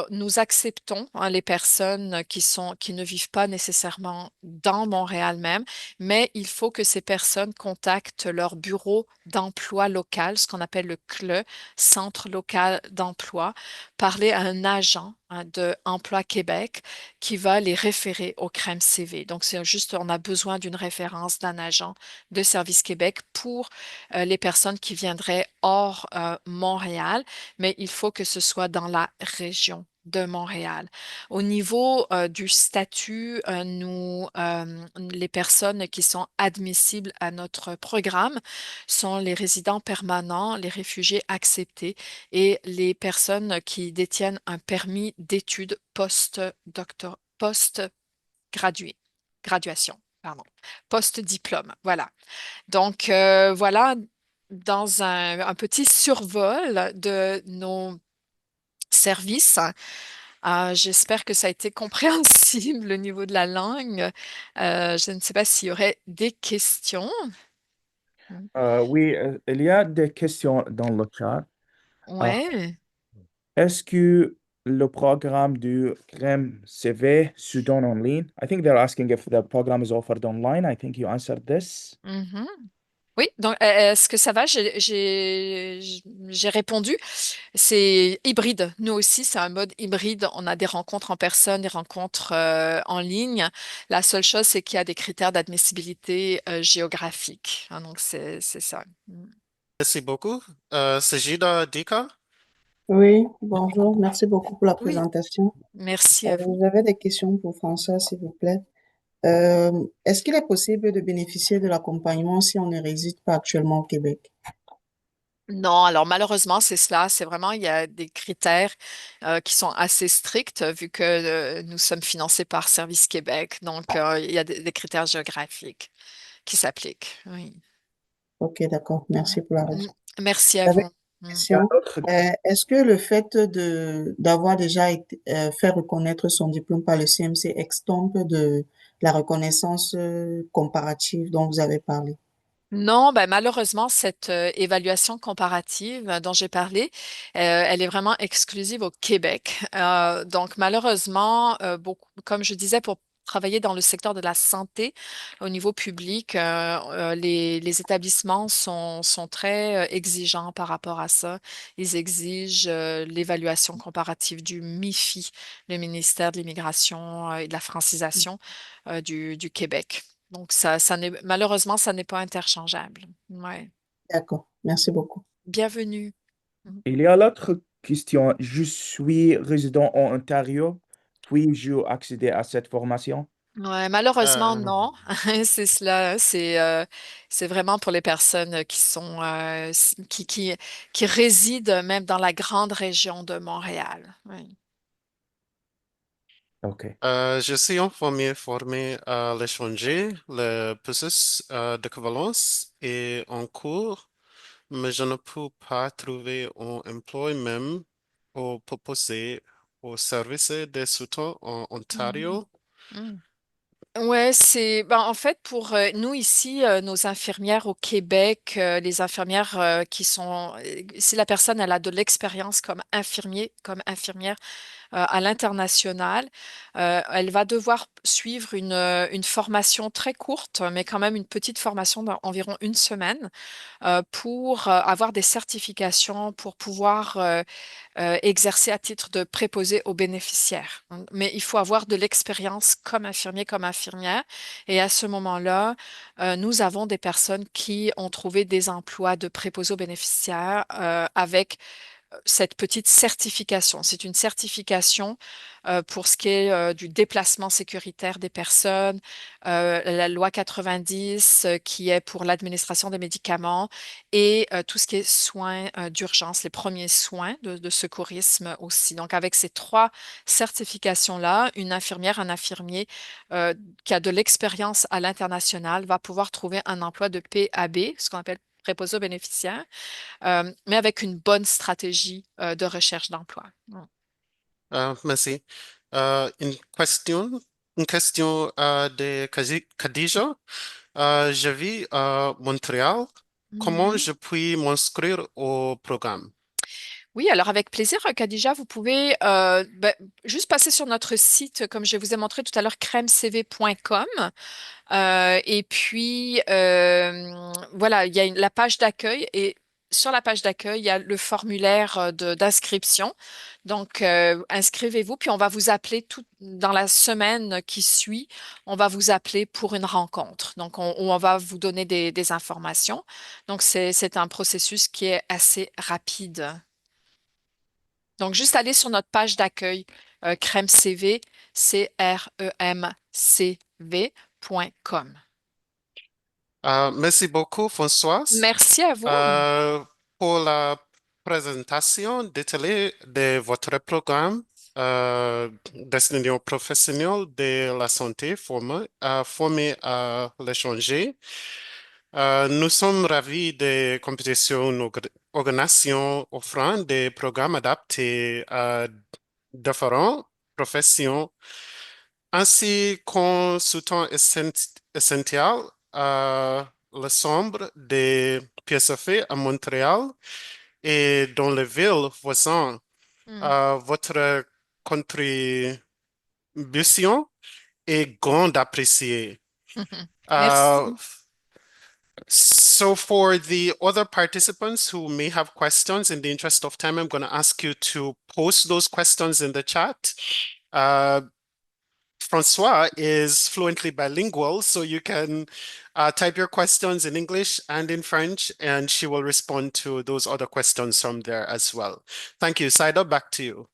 nous acceptons les personnes qui ne vivent pas nécessairement dans Montréal même, mais il faut que ces personnes contactent leur bureau d'emploi local, ce qu'on appelle le CLE, Centre local d'emploi, parler à un agent de Emploi Québec qui va les référer au CREMCV. Donc, c'est juste, on a besoin d'une référence d'un agent de Service Québec pour les personnes qui viendraient hors Montréal, mais il faut que ce soit dans la région de Montréal. Au niveau du statut, les personnes qui sont admissibles à notre programme sont les résidents permanents, les réfugiés acceptés et les personnes qui détiennent un permis d'études post-graduation, pardon, post-diplôme. Voilà. Donc, voilà dans un petit survol de nos services. J'espère que ça a été compréhensible au niveau de la langue. Je ne sais pas s'il y aurait des questions. Oui, il y a des questions dans le chat. Euh, Ouais. Est-ce que le programme du CREMCV se donne en ligne. I think they're asking if the program is offered online. I think you answered this. Mhm. Oui, donc est-ce que ça va? J'ai répondu. C'est hybride. Nous aussi, c'est un mode hybride. On a des rencontres en personne, des rencontres en ligne. La seule chose, c'est qu'il y a des critères d'admissibilité géographique. Hein, donc, c'est ça. Merci beaucoup. Sajida Dika? Oui, bonjour. Merci beaucoup pour la Oui, présentation. merci à vous. J'avais des questions pour François, s'il vous plaît. Est-ce qu'il est possible de bénéficier de l'accompagnement si on ne réside pas actuellement au Québec? Non, alors malheureusement, c'est cela. C'est vraiment, il y a des critères qui sont assez stricts vu que nous sommes financés par Service Québec. Donc, il y a des critères géographiques qui s'appliquent. Oui. Ok, d'accord. Merci pour la Mm. réponse. Merci à J'avais vous. une Mm. Il y a question. d'autres Est-ce que le fait d'avoir déjà été, fait reconnaître son diplôme par le CMC extompe de la reconnaissance comparative dont vous avez parlé? Non, ben malheureusement, cette évaluation comparative dont j'ai parlé, elle est vraiment exclusive au Québec. Donc, malheureusement, comme je disais, pour travailler dans le secteur de la santé au niveau public, les établissements sont très exigeants par rapport à ça. Ils exigent l'évaluation comparative du MIFI, le ministère de l'Immigration et de la francisation du Québec. Donc, malheureusement, ça n'est pas interchangeable. Ouais. D'accord. Merci beaucoup. Bienvenue. Mhm. Il y a l'autre question. Je suis résident en Ontario. Puis-je accéder à cette formation? Ouais, malheureusement, Euh, non. C'est cela. C'est vraiment pour les personnes qui sont qui résident même dans la grande région de Montréal. Oui. OK. je suis informé formé à l'étranger. Le processus d'équivalence est en cours, mais je ne peux pas trouver un emploi même pour proposer au service des soutien en Mhm. Ontario. Mm. Ouais, en fait pour nous ici, nos infirmières au Québec, les infirmières qui sont, si la personne elle a de l'expérience comme infirmière à l'international, elle va devoir suivre une formation très courte, mais quand même une petite formation d'environ une semaine pour avoir des certifications pour pouvoir exercer à titre de préposé aux bénéficiaires. Mais il faut avoir de l'expérience comme infirmier, comme infirmière. Et à ce moment-là, nous avons des personnes qui ont trouvé des emplois de préposé aux bénéficiaires avec cette petite certification. C'est une certification pour ce qui est du déplacement sécuritaire des personnes, la loi 90 qui est pour l'administration des médicaments et tout ce qui est soins d'urgence, les premiers soins de secourisme aussi. Donc avec ces trois certifications-là, une infirmière, un infirmier qui a de l'expérience à l'international va pouvoir trouver un emploi de PAB, ce qu'on appelle préposé aux bénéficiaires, mais avec une bonne stratégie de recherche d'emploi. Merci. Une question de Khadija. Je vis à Montréal. Comment Mhm. je puis m'inscrire au programme? Oui, alors avec plaisir, Khadija, vous pouvez juste passer sur notre site, comme je vous ai montré tout à l'heure, cremcv.com. Et puis, voilà, il y a la page d'accueil et sur la page d'accueil, il y a le formulaire d'inscription. Donc, inscrivez-vous, puis on va vous appeler dans la semaine qui suit, on va vous appeler pour une rencontre. Donc, on va vous donner des informations. Donc, c'est un processus qui est assez rapide. Donc, juste aller sur notre page d'accueil, CREMCV, CREMCV.com. Merci beaucoup, Françoise, Merci à vous. euh, pour la présentation détaillée de votre programme destiné aux professionnels de la santé formés à l'étranger. Nous sommes ravis des compétitions organisations offrant des programmes adaptés à différentes professions, ainsi qu'un soutien essentiel à l'ensemble des PSF à Montréal et dans les villes voisines. Mm. Votre contribution est grande appréciée. Merci. So for the other participants who may have questions, in the interest of time, I'm going to ask you to post those questions in the chat. Francois is fluently bilingual, so you can type your questions in English and in French, and she will respond to those other questions from there as well. Thank you. Saida, back to you.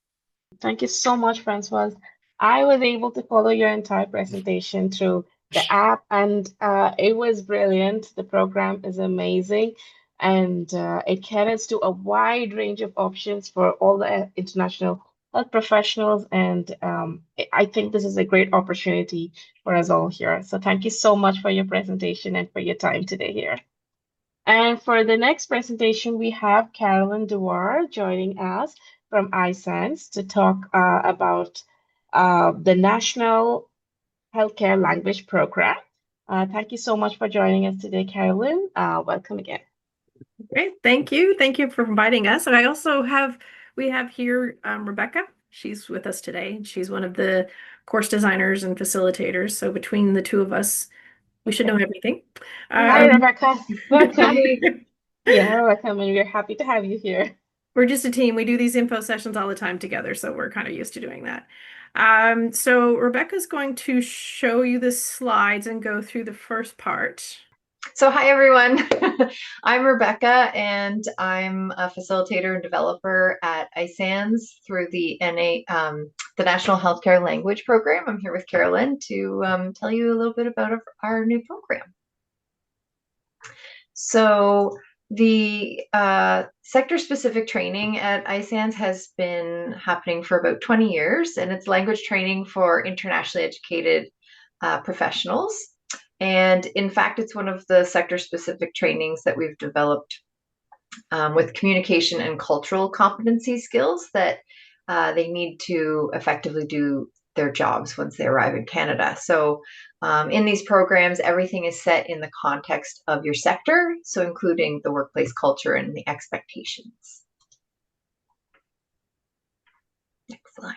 Thank you so much, Francois. I was able to follow your entire presentation through the app, and it was brilliant. The program is amazing, and it caters to a wide range of options for all the international health professionals, and I think this is a great opportunity for us all here. So thank you so much for your presentation and for your time today here. And for the next presentation, we have Carolyn Dewar joining us from ISANS to talk about the National Healthcare Language Program. Thank you so much for joining us today, Carolyn. Welcome again. Great, thank you. Thank you for inviting us. And I also we have here Rebecca. She's with us today. She's one of the course designers and facilitators. So between the two of us, we should know everything. Hi, Rebecca. Welcome. Yeah, welcome, and we're happy to have you here. We're just a team. We do these info sessions all the time together, so we're kind of used to doing that. So Rebecca's going to show you the slides and go through the first part. So hi, everyone. I'm Rebecca, and I'm a facilitator and developer at ISANS through the National Healthcare Language Program. I'm here with Carolyn to tell you a little bit about our new program. So the sector-specific training at ISANS has been happening for about 20 years, and it's language training for internationally educated professionals. And in fact, it's one of the sector-specific trainings that we've developed with communication and cultural competency skills that they need to effectively do their jobs once they arrive in Canada. So in these programs, everything is set in the context of your sector, so including the workplace culture and the expectations. Next slide.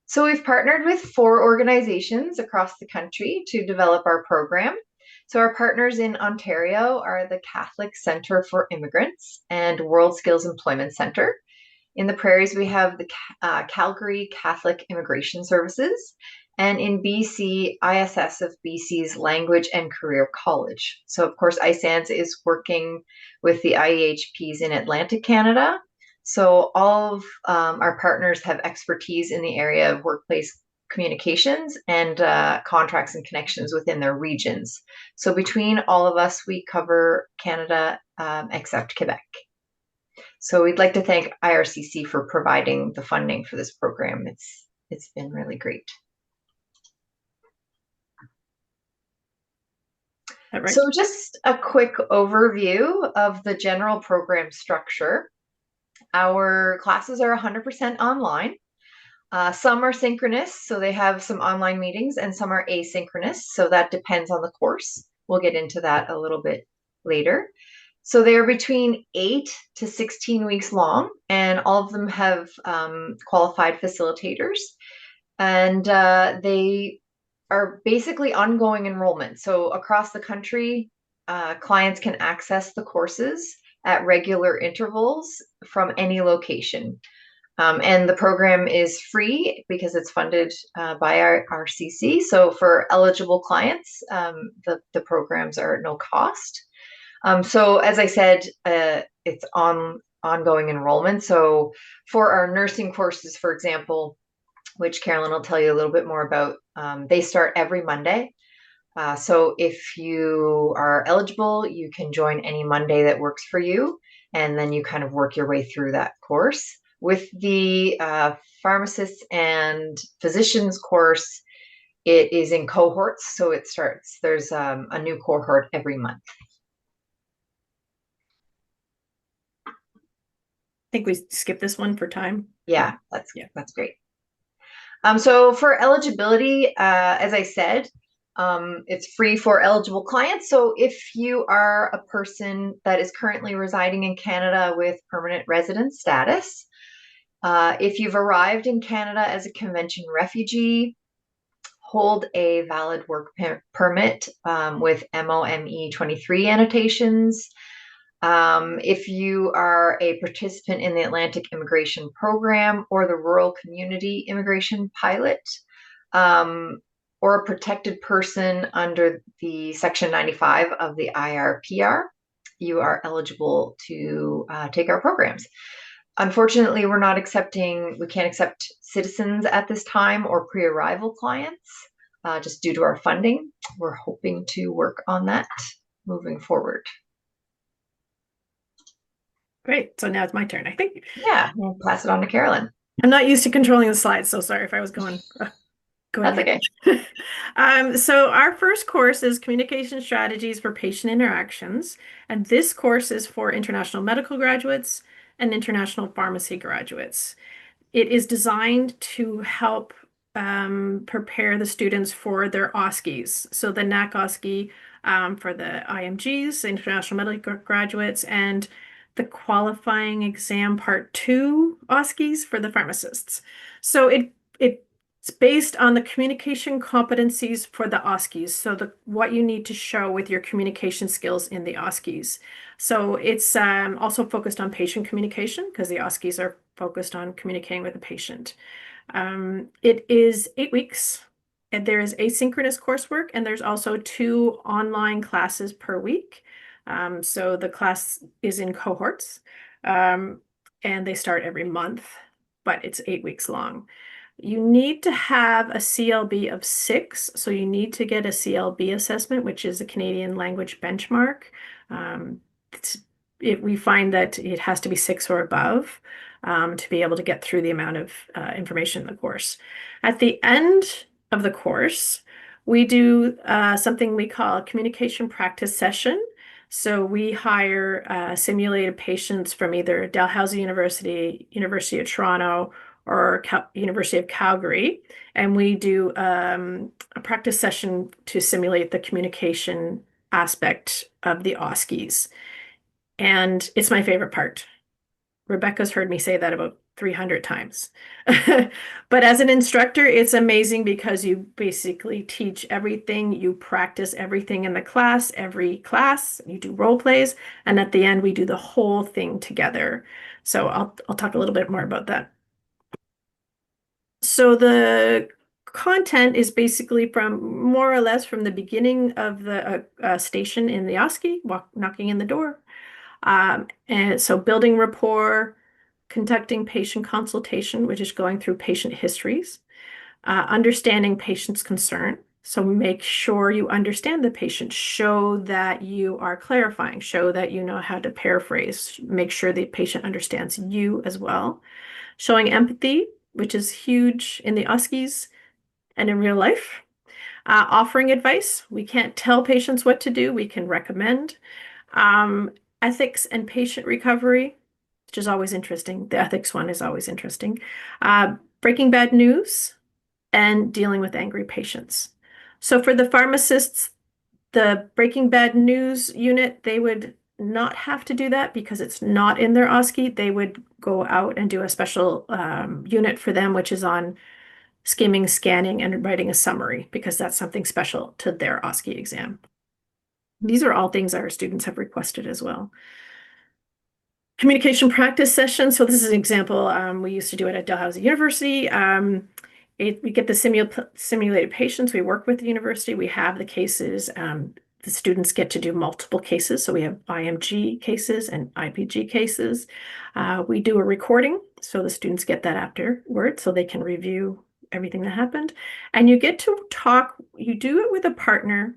So we've partnered with 4 organizations across the country to develop our program. So our partners in Ontario are the Catholic Centre for Immigrants and World Skills Employment Centre. In the Prairies, we have the Calgary Catholic Immigration Services, and in BC, ISS of BC's Language and Career College. So of course, ISANS is working with the IEHPs in Atlantic Canada. So all of our partners have expertise in the area of workplace communications and contracts and connections within their regions. So between all of us, we cover Canada except Quebec. So we'd like to thank IRCC for providing the funding for this program. It's been really great. Right. So just a quick overview of the general program structure. Our classes are 100% online. Some are synchronous, so they have some online meetings, and some are asynchronous, so that depends on the course. We'll get into that a little bit later. So they're between 8 to 16 weeks long, and all of them have qualified facilitators, and they are basically ongoing enrollment. So across the country, clients can access the courses at regular intervals from any location. And the program is free because it's funded by our RCC. So for eligible clients, the programs are at no cost. So as I said, it's ongoing enrollment. So for our nursing courses, for example, which Carolyn will tell you a little bit more about, they start every Monday. So if you are eligible, you can join any Monday that works for you, and then you kind of work your way through that course. With the pharmacists and physicians course, it is in cohorts, so there's a new cohort every month. I think we skipped this one for time. Yeah, that's great. So for eligibility, as I said, it's free for eligible clients. So if you are a person that is currently residing in Canada with permanent resident status, If you've arrived in Canada as a convention refugee, hold a valid work permit with MOME 23 annotations. If you are a participant in the Atlantic Immigration Program or the Rural Community Immigration Pilot, or a protected person under the Section 95 of the IRPR, you are eligible to take our programs. Unfortunately, we can't accept citizens at this time or pre-arrival clients, just due to our funding. We're hoping to work on that moving forward. Great. So now it's my turn, I think. Yeah, we'll pass it on to Carolyn. I'm not used to controlling the slides, so sorry if I was going That's okay. So our first course is Communication Strategies for Patient Interactions, and this course is for international medical graduates and international pharmacy graduates. It is designed to help prepare the students for their OSCEs. So the NAC OSCE for the IMGs, International Medical Graduates, and the qualifying exam part 2 OSCEs for the pharmacists. So it's based on the communication competencies for the OSCEs. So what you need to show with your communication skills in the OSCEs. So it's also focused on patient communication because the OSCEs are focused on communicating with the patient. It is 8 weeks, and there is asynchronous coursework, and there's also 2 online classes per week. So the class is in cohorts, and they start every month, but it's 8 weeks long. You need to have a CLB of 6, so you need to get a CLB assessment, which is a Canadian language benchmark. We find that it has to be 6 or above to be able to get through the amount of information in the course. At the end of the course, we do something we call a communication practice session. So we hire simulated patients from either Dalhousie University, University of Toronto, or University of Calgary, and we do a practice session to simulate the communication aspect of the OSCEs. And it's my favorite part. Rebecca's heard me say that about 300 times. But as an instructor, it's amazing because you basically teach everything, you practice everything in the class, every class, you do role plays, and at the end we do the whole thing together. So I'll talk a little bit more about that. So the content is basically from more or less from the beginning of the station in the OSCE, knocking in the door. And so building rapport, conducting patient consultation, which is going through patient histories, understanding patient's concern. So make sure you understand the patient, show that you are clarifying, show that you know how to paraphrase, make sure the patient understands you as well. Showing empathy, which is huge in the OSCEs and in real life. Offering advice. We can't tell patients what to do. We can recommend. Ethics and patient recovery, which is always interesting. The ethics one is always interesting. Breaking bad news and dealing with angry patients. So for the pharmacists, the breaking bad news unit, they would not have to do that because it's not in their OSCE. They would go out and do a special unit for them, which is on skimming, scanning, and writing a summary, because that's something special to their OSCE exam. These are all things our students have requested as well. Communication practice session. So this is an example. We used to do it at Dalhousie University. We get the simulated patients. We work with the university. We have the cases. The students get to do multiple cases. So we have IMG cases and IPG cases. We do a recording. So the students get that afterward so they can review everything that happened. And you get to talk, you do it with a partner.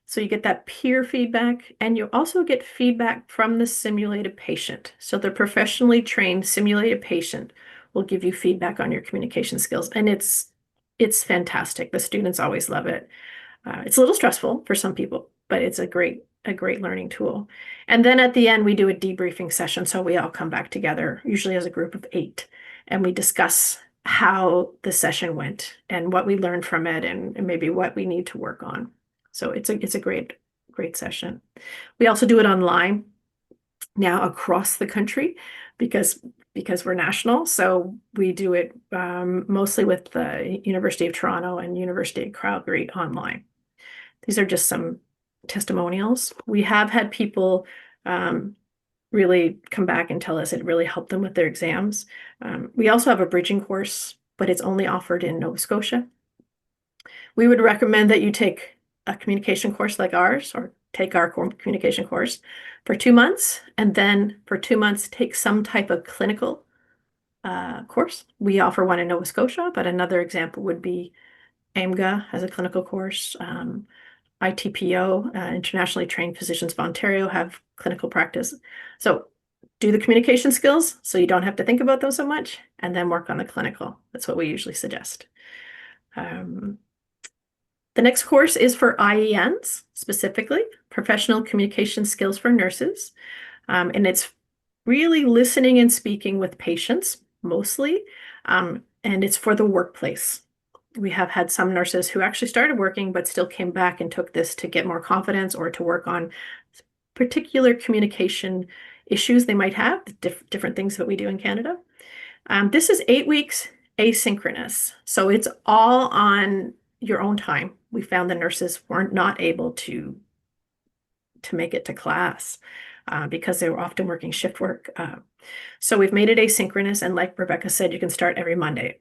So you get that peer feedback, and you also get feedback from the simulated patient. So the professionally trained simulated patient will give you feedback on your communication skills. And it's fantastic. The students always love it. It's a little stressful for some people, but it's a great learning tool. And then at the end, we do a debriefing session. So we all come back together, usually as a group of 8, and we discuss how the session went and what we learned from it and maybe what we need to work on. So it's a great session. We also do it online now across the country. because we're national. So we do it mostly with the University of Toronto and University of Calgary online. These are just some testimonials. We have had people really come back and tell us it really helped them with their exams. We also have a bridging course, but it's only offered in Nova Scotia. We would recommend that you take a communication course like ours, or take our communication course for 2 months, and then for 2 months take some type of clinical course. We offer one in Nova Scotia, but another example would be AMGA has a clinical course. ITPO, Internationally Trained Physicians of Ontario, have clinical practice. So do the communication skills so you don't have to think about those so much, and then work on the clinical. That's what we usually suggest. The next course is for IENs, specifically, Professional Communication Skills for Nurses. And it's really listening and speaking with patients, mostly, and it's for the workplace. We have had some nurses who actually started working, but still came back and took this to get more confidence or to work on particular communication issues they might have, different things that we do in Canada. This is 8 weeks asynchronous. So it's all on your own time. We found the nurses weren't not able to make it to class because they were often working shift work. So we've made it asynchronous. And like Rebecca said, you can start every Monday.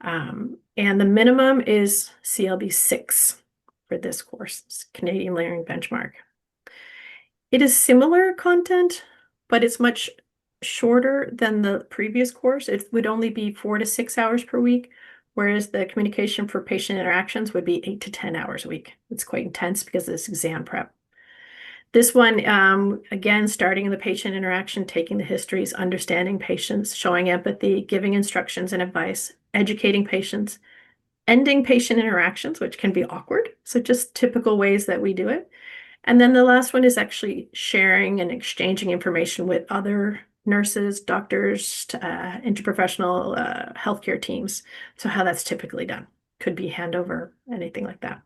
And the minimum is CLB 6 for this course, it's Canadian Learning Benchmark. It is similar content, but it's much shorter than the previous course. It would only be 4 to 6 hours per week, whereas the communication for patient interactions would be 8 to 10 hours a week. It's quite intense because of this exam prep. This one, again, starting in the patient interaction, taking the histories, understanding patients, showing empathy, giving instructions and advice, educating patients, ending patient interactions, which can be awkward. So just typical ways that we do it. And then the last one is actually sharing and exchanging information with other nurses, doctors, interprofessional healthcare teams. So how that's typically done. Could be handover, anything like that.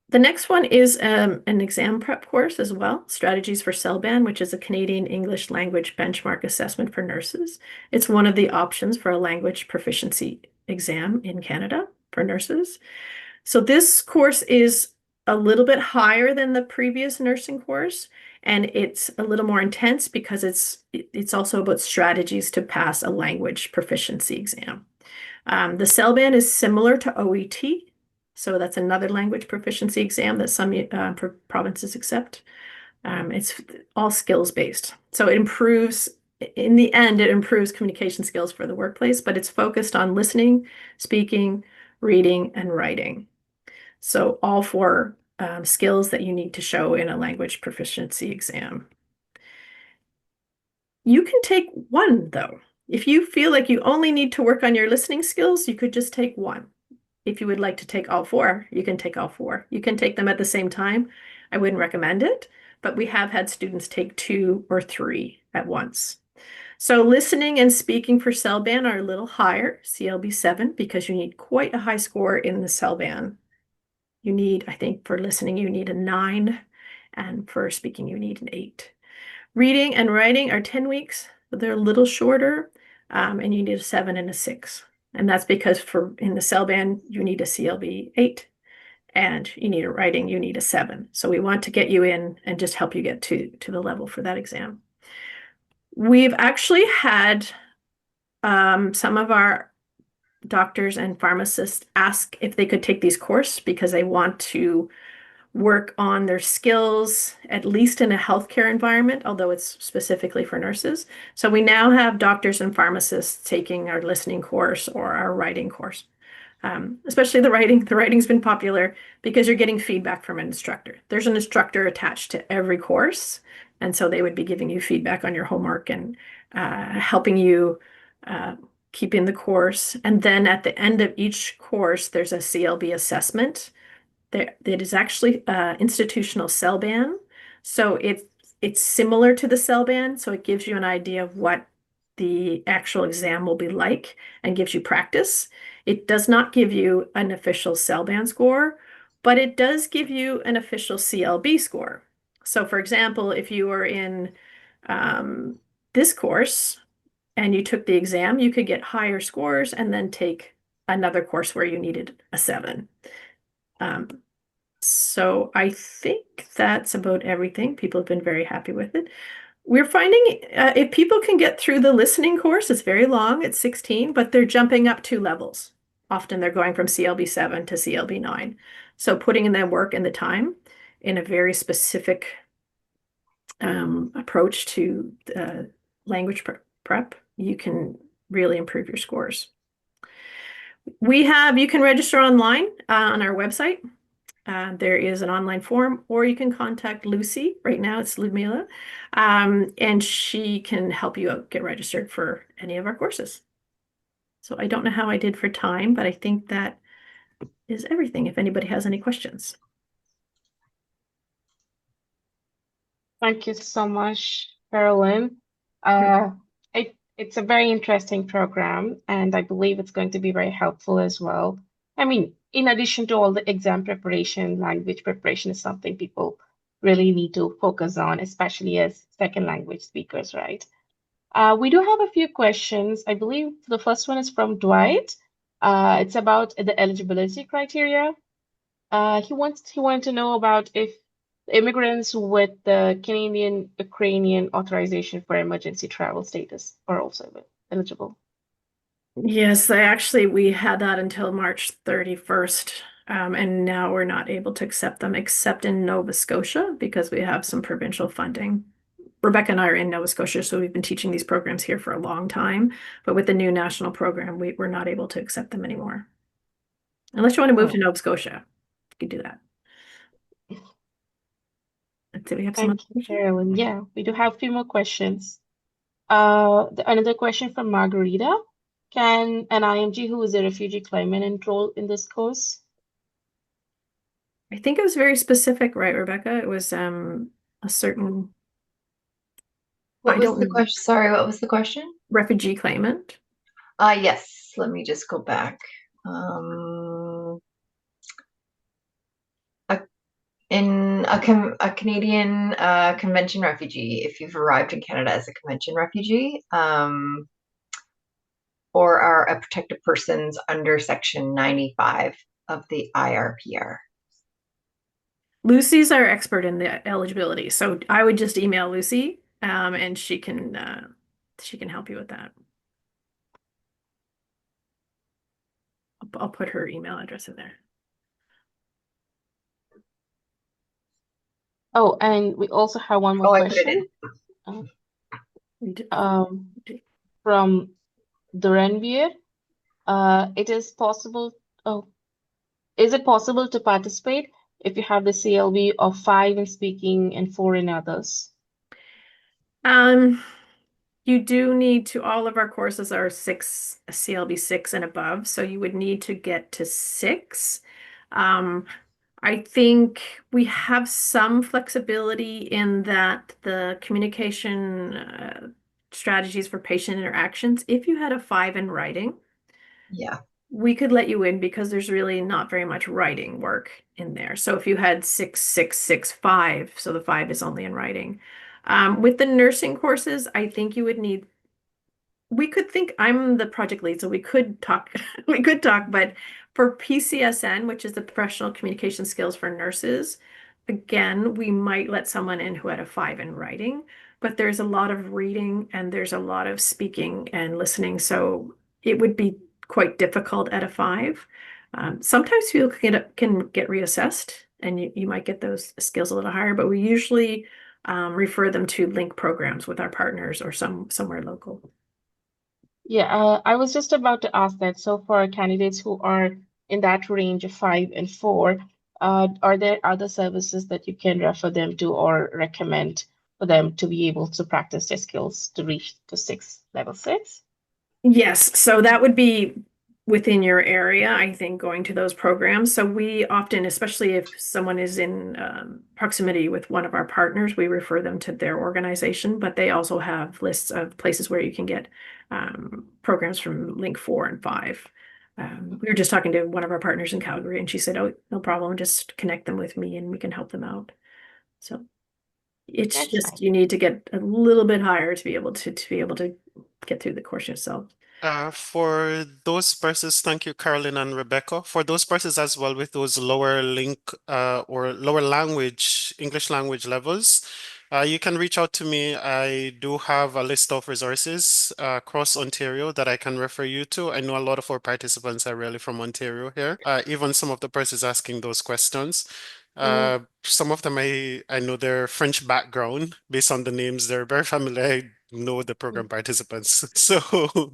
The next one is an exam prep course as well, Strategies for CELBAN, which is a Canadian English Language Benchmark Assessment for Nurses. It's one of the options for a language proficiency exam in Canada for nurses. So this course is a little bit higher than the previous nursing course, and it's a little more intense because it's also about strategies to pass a language proficiency exam. The CELBAN is similar to OET. So that's another language proficiency exam that some provinces accept. It's all skills-based. So it improves, in the end, it improves communication skills for the workplace, but it's focused on listening, speaking, reading, and writing. So all 4 skills that you need to show in a language proficiency exam. You can take one, though. If you feel like you only need to work on your listening skills, you could just take one. If you would like to take all 4, you can take all 4. You can take them at the same time. I wouldn't recommend it, but we have had students take 2 or 3 at once. So listening and speaking for CELBAN are a little higher, CLB 7, because you need quite a high score in the CELBAN. You need, I think for listening, you need a 9, and for speaking, you need an 8. Reading and writing are 10 weeks, but they're a little shorter, and you need a 7 and a 6. And that's because in the CELBAN, you need a CLB 8, and you need a writing, you need a 7. So we want to get you in and just help you get to the level for that exam. We've actually had some of our doctors and pharmacists ask if they could take these courses because they want to work on their skills, at least in a healthcare environment, although it's specifically for nurses. So we now have doctors and pharmacists taking our listening course or our writing course. Especially the writing. The writing's been popular because you're getting feedback from an instructor. There's an instructor attached to every course, and so they would be giving you feedback on your homework and helping you keep in the course. And then at the end of each course, there's a CLB assessment. That is actually institutional CELBAN. So it's similar to the CELBAN, so it gives you an idea of what the actual exam will be like and gives you practice. It does not give you an official CELBAN score, but it does give you an official CLB score. So for example, if you are in this course and you took the exam, you could get higher scores and then take another course where you needed a 7. So I think that's about everything. People have been very happy with it. We're finding if people can get through the listening course, it's very long, it's 16, but they're jumping up 2 levels. Often they're going from CLB 7 to CLB 9. So putting in the work and the time in a very specific approach to language prep, you can really improve your scores. You can register online on our website. There is an online form, or you can contact Lucy. Right now it's Ludmila, and she can help you out, get registered for any of our courses. So I don't know how I did for time, but I think that is everything. If anybody has any questions. Thank you so much, Carolyn. It's a very interesting program, and I believe it's going to be very helpful as well. I mean, in addition to all the exam preparation, language preparation is something people really need to focus on, especially as second language speakers, right? We do have a few questions. I believe the first one is from Dwight. It's about the eligibility criteria. He wanted to know about if immigrants with the Canadian Ukrainian authorization for emergency travel status are also eligible. Yes, we had that until March 31st, and now we're not able to accept them except in Nova Scotia because we have some provincial funding. Rebecca and I are in Nova Scotia, so we've been teaching these programs here for a long time, but with the new national program, we're not able to accept them anymore. Unless you want to move to Nova Scotia, you can do that. Do we have some Thank you, Carolyn. Yeah, we do have a few more questions. Another question from Margarita. Can an IMG who is a refugee claimant enroll in this course? I think it was very specific, right, Rebecca? It was a certain. What was the question? Sorry, what was the question? Refugee claimant. Yes. Let me just go back. A Canadian convention refugee, if you've arrived in Canada as a convention refugee, or are a protected persons under Section 95 of the IRPR. Lucy's our expert in the eligibility, so I would just email Lucy, and she can help you with that. I'll put her email address in there. Oh, and we also have one more question. From Duranvier. Is it possible to participate if you have the CLB of 5 in speaking and 4 in others? You do need to, all of our courses are CLB 6 and above, so you would need to get to 6. I think we have some flexibility in that the communication strategies for patient interactions, if you had a 5 in writing, yeah, we could let you in because there's really not very much writing work in there. So if you had 6, 6, 6, 5, so the 5 is only in writing. With the nursing courses, I think you would need, I'm the project lead, so we could talk, but for PCSN, which is the professional communication skills for nurses, again, we might let someone in who had a 5 in writing, but there's a lot of reading and there's a lot of speaking and listening. So it would be quite difficult at a 5. Sometimes people can get reassessed and you might get those skills a little higher, but we usually refer them to link programs with our partners or somewhere local. Yeah, I was just about to ask that. So for candidates who are in that range of 5 and 4, are there other services that you can refer them to or recommend for them to be able to practice their skills to reach to level 6? Yes, so that would be within your area, I think, going to those programs. So we often, especially if someone is in proximity with one of our partners, we refer them to their organization, but they also have lists of places where you can get programs from Link 4 and 5. We were just talking to one of our partners in Calgary, and she said, "Oh, no problem, just connect them with me and we can help them out." So It's That's just fine. you need to get a little bit higher to be able to get through the course yourself. For those persons, thank you, Carolyn and Rebecca. For those persons as well with those lower link or lower language, English language levels, you can reach out to me. I do have a list of resources across Ontario that I can refer you to. I know a lot of our participants are really from Ontario here. Even some of the persons asking those questions. Some of them I know their French background based on the names. They're very familiar. I know the program participants. So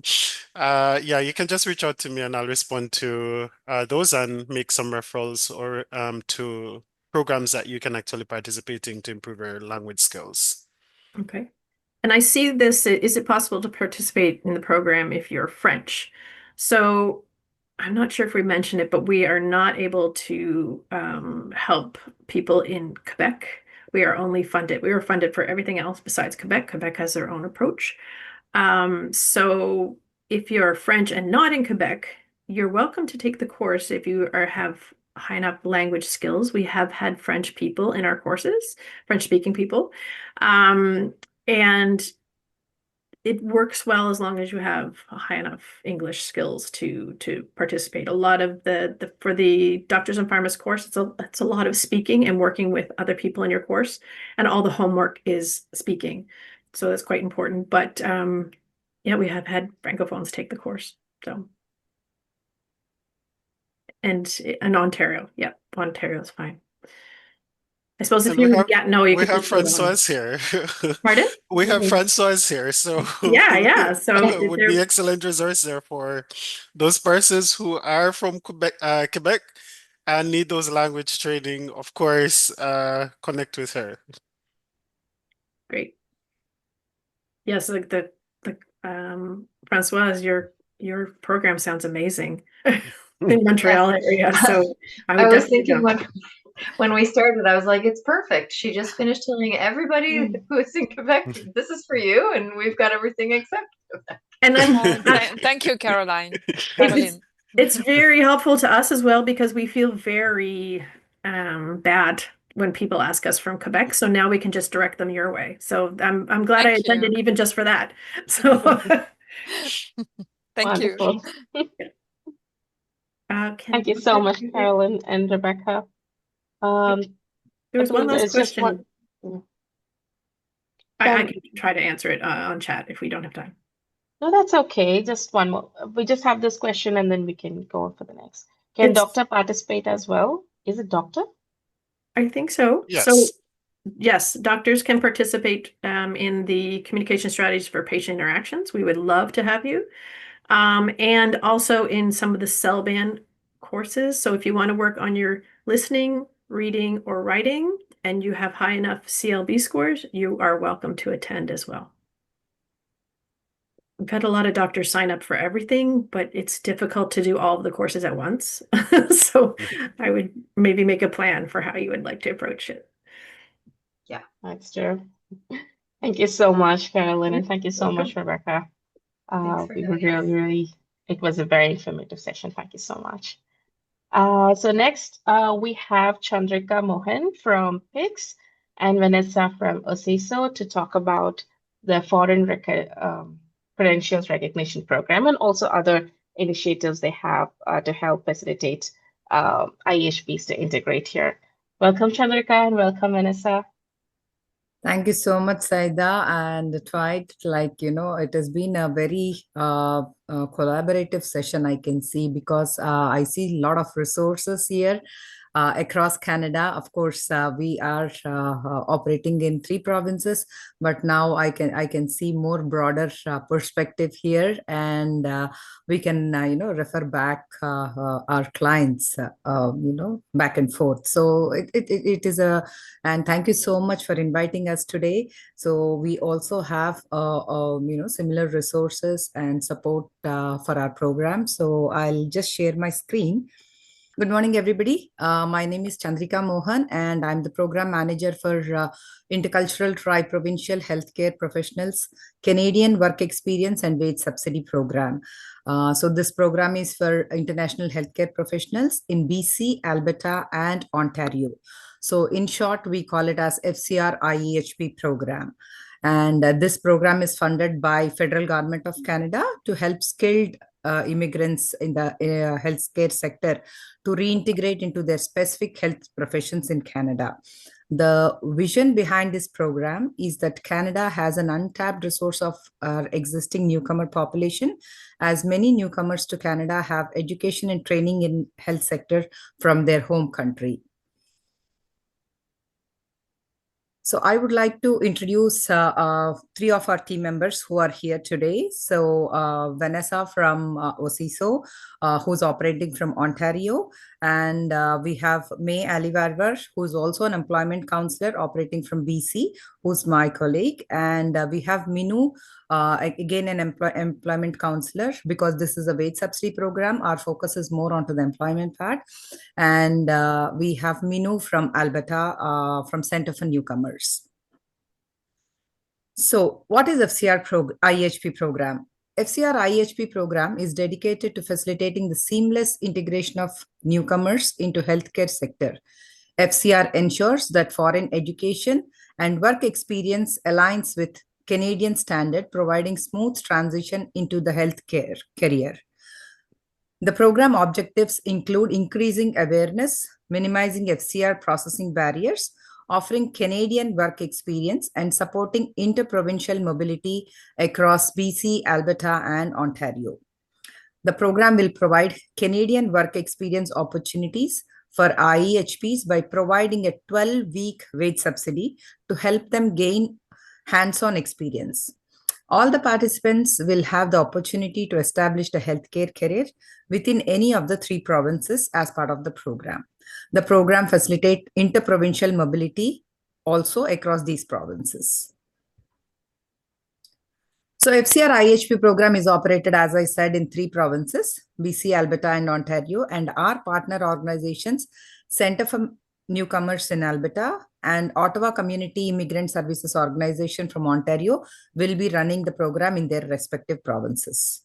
yeah, you can just reach out to me and I'll respond to those and make some referrals or to programs that you can actually participate in to improve your language skills. Okay. And I see this, is it possible to participate in the program if you're French? So I'm not sure if we mentioned it, but we are not able to help people in Quebec. We are funded for everything else besides Quebec. Quebec has their own approach. So if you're French and not in Quebec, you're welcome to take the course if you have high enough language skills. We have had French people in our courses, French-speaking people. And it works well as long as you have high enough English skills to participate. A lot of for the doctors and pharmacists course, it's a lot of speaking and working with other people in your course, and all the homework is speaking. So that's quite important. But yeah, we have had Francophones take the course. So and in Ontario, yeah, Ontario is fine. I suppose if And we you, have yeah, no, you we could have just go on. Francoise here. Pardon? We have Francoise here, so Yeah. So would be excellent resource there for those persons who are from Quebec and need those language training. Of course, connect with her. Great. Yes, like the Francoise, your program sounds amazing in Montreal area. So I was definitely thinking go. when we started, I was like, it's perfect. She just finished telling everybody who is in Quebec, this is for you, and we've got everything except Quebec. And Thank you, Caroline. It's very helpful to us as well because we feel very bad when people ask us from Quebec. So now we can just direct them your way. So I'm glad I attended even just for that. So thank you. Thank you so much, Carolyn and Rebecca. There was one last question. I can try to answer it on chat if we don't have time. No, that's okay. Just one more. We just have this question and then we can go on for the next. Can doctor participate as well? Is it doctor? I think so. Yes. So yes, doctors can participate in the communication strategies for patient interactions. We would love to have you. And also in some of the CELBAN courses. So if you want to work on your listening, reading, or writing, and you have high enough CLB scores, you are welcome to attend as well. We've had a lot of doctors sign up for everything, but it's difficult to do all of the courses at once. So I would maybe make a plan for how you would like to approach it. Yeah, that's true. Thank you so much, Carolyn, and thank you so much, Rebecca. We were really, it was a very informative session. Thank you so much. So next, we have Chandrika Mohan from PICS and Vanessa from OCISO to talk about the Foreign Credentials Recognition Program and also other initiatives they have to help facilitate IEHPs to integrate here. Welcome, Chandrika, and welcome, Vanessa. Thank you so much, Saida and Dwight. It has been a very collaborative session, I can see, because I see a lot of resources here across Canada. Of course, we are operating in 3 provinces, but now I can see more broader perspective here, and we can refer back our clients back and forth. So it is and thank you so much for inviting us today. So we also have similar resources and support for our program. So I'll just share my screen. Good morning, everybody. My name is Chandrika Mohan, and I'm the program manager for Intercultural Tri-Provincial Healthcare Professionals Canadian Work Experience and Wage Subsidy Program. So this program is for international healthcare professionals in BC, Alberta, and Ontario. So in short, we call it as FCR IEHP program. And this program is funded by Federal Government of Canada to help skilled immigrants in the healthcare sector to reintegrate into their specific health professions in Canada. The vision behind this program is that Canada has an untapped resource of our existing newcomer population, as many newcomers to Canada have education and training in health sector from their home country. So I would like to introduce three of our team members who are here today. So Vanessa from OCISO, who's operating from Ontario. And we have May Alivarvar, who's also an employment counselor operating from BC, who's my colleague. And we have Minu, again, an employment counselor, because this is a wage subsidy program. Our focus is more onto the employment part. And we have Minu from Alberta, from Center for Newcomers. So what is FCR IEHP program? FCR IEHP program is dedicated to facilitating the seamless integration of newcomers into healthcare sector. FCR ensures that foreign education and work experience aligns with Canadian standard, providing smooth transition into the healthcare career. The program objectives include increasing awareness, minimizing FCR processing barriers, offering Canadian work experience, and supporting interprovincial mobility across BC, Alberta, and Ontario. The program will provide Canadian work experience opportunities for IEHPs by providing a 12-week wage subsidy to help them gain hands-on experience. All the participants will have the opportunity to establish a healthcare career within any of the 3 provinces as part of the program. The program facilitates interprovincial mobility also across these provinces. So FCR IEHP program is operated, as I said, in 3 provinces, BC, Alberta, and Ontario, and our partner organizations, Center for Newcomers in Alberta and Ottawa Community Immigrant Services Organization from Ontario will be running the program in their respective provinces.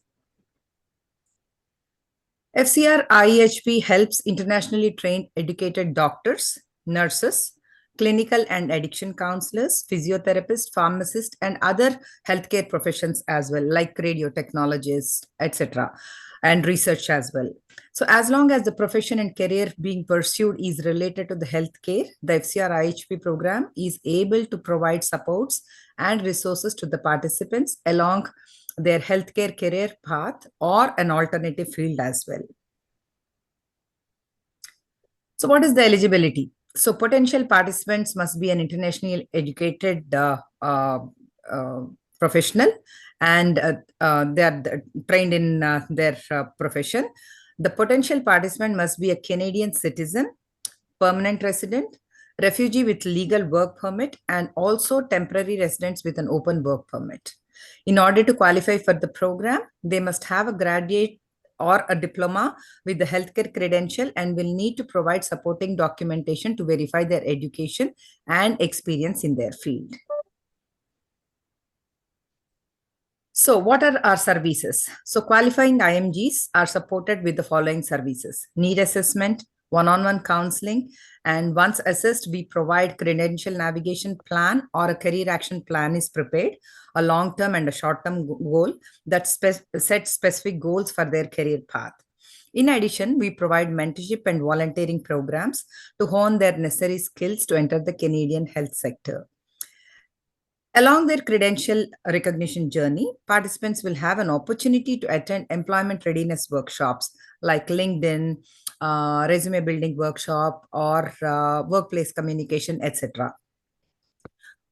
FCR IEHP helps internationally trained educated doctors, nurses, clinical and addiction counselors, physiotherapists, pharmacists, and other healthcare professions as well, like radiotechnologists, etc., and research as well. So as long as the profession and career being pursued is related to the healthcare, the FCR IEHP program is able to provide supports and resources to the participants along their healthcare career path or an alternative field as well. So what is the eligibility? So potential participants must be an internationally educated professional, and they are trained in their profession. The potential participant must be a Canadian citizen, permanent resident, refugee with legal work permit, and also temporary residents with an open work permit. In order to qualify for the program, they must have a graduate or a diploma with the healthcare credential and will need to provide supporting documentation to verify their education and experience in their field. So what are our services? So qualifying IMGs are supported with the following services: need assessment, one-on-one counseling, and once assessed, we provide credential navigation plan or a career action plan is prepared, a long-term and a short-term goal that sets specific goals for their career path. In addition, we provide mentorship and volunteering programs to hone their necessary skills to enter the Canadian health sector. Along their credential recognition journey, participants will have an opportunity to attend employment readiness workshops like LinkedIn, resume building workshop, or workplace communication, etc.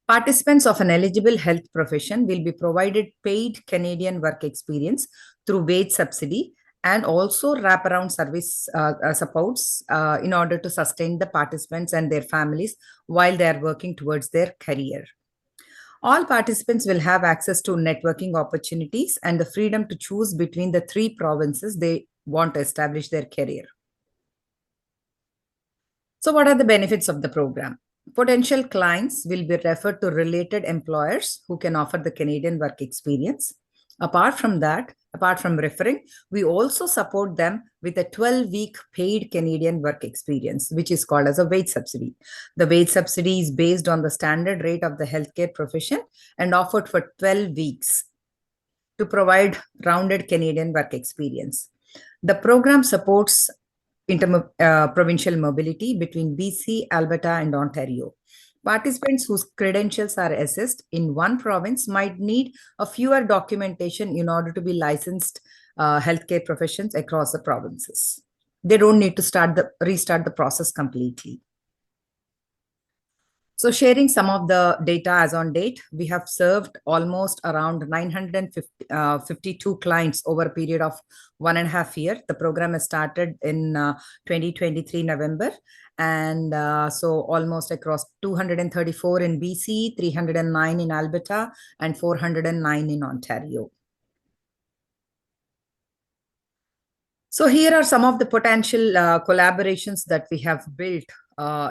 Participants of an eligible health profession will be provided paid Canadian work experience through wage subsidy and also wraparound service supports in order to sustain the participants and their families while they are working towards their career. All participants will have access to networking opportunities and the freedom to choose between the 3 provinces they want to establish their career. So what are the benefits of the program? Potential clients will be referred to related employers who can offer the Canadian work experience. Apart from that, apart from referring, we also support them with a 12-week paid Canadian work experience, which is called as a wage subsidy. The wage subsidy is based on the standard rate of the healthcare profession and offered for 12 weeks to provide rounded Canadian work experience. The program supports provincial mobility between BC, Alberta, and Ontario. Participants whose credentials are assessed in one province might need a fewer documentation in order to be licensed healthcare professions across the provinces. They don't need to restart the process completely. So sharing some of the data as on date, we have served almost around 952 clients over a period of 1.5 years. The program has started in 2023 November. And so almost across 234 in BC, 309 in Alberta, and 409 in Ontario. So here are some of the potential collaborations that we have built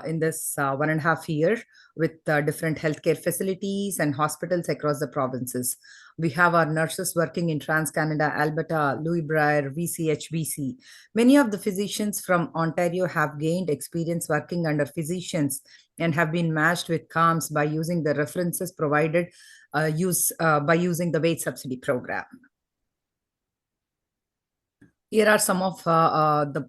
in this 1.5 year with different healthcare facilities and hospitals across the provinces. We have our nurses working in TransCanada, Alberta, Louis-Brier, VCHBC. Many of the physicians from Ontario have gained experience working under physicians and have been matched with CAMS by using the references provided by using the wage subsidy program. Here are some of the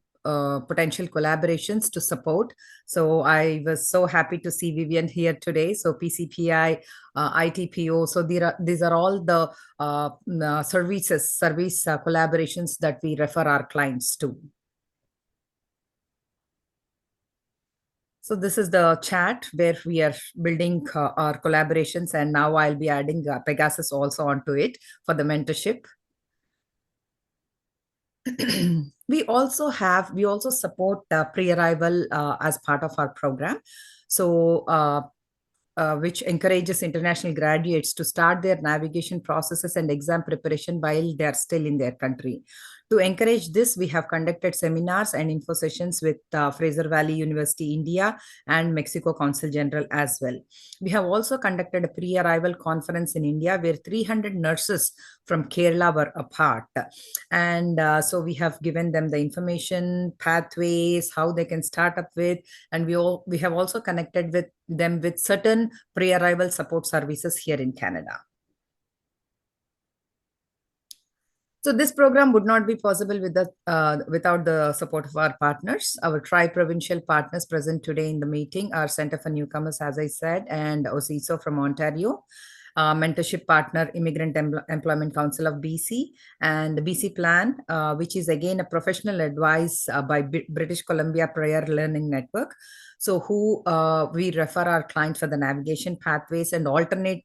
potential collaborations to support. So I was so happy to see Vivian here today. So PCPI, ITPO. So these are all the service collaborations that we refer our clients to. So this is the chat where we are building our collaborations, and now I'll be adding Pegasus also onto it for the mentorship. We also support pre-arrival as part of our program, so which encourages international graduates to start their navigation processes and exam preparation while they are still in their country. To encourage this, we have conducted seminars and info sessions with Fraser Valley University, India, and Mexico Consul General as well. We have also conducted a pre-arrival conference in India where 300 nurses from Kerala were a part. And so we have given them the information, pathways, how they can start up with, and we have also connected with them with certain pre-arrival support services here in Canada. So this program would not be possible without the support of our partners. Our tri-provincial partners present today in the meeting are Centre for Newcomers, as I said, and OCISO from Ontario. Mentorship partner, Immigrant Employment Council of BC, and the BC Plan, which is again a professional advice by British Columbia Prior Learning Network. So who we refer our clients for the navigation pathways and alternate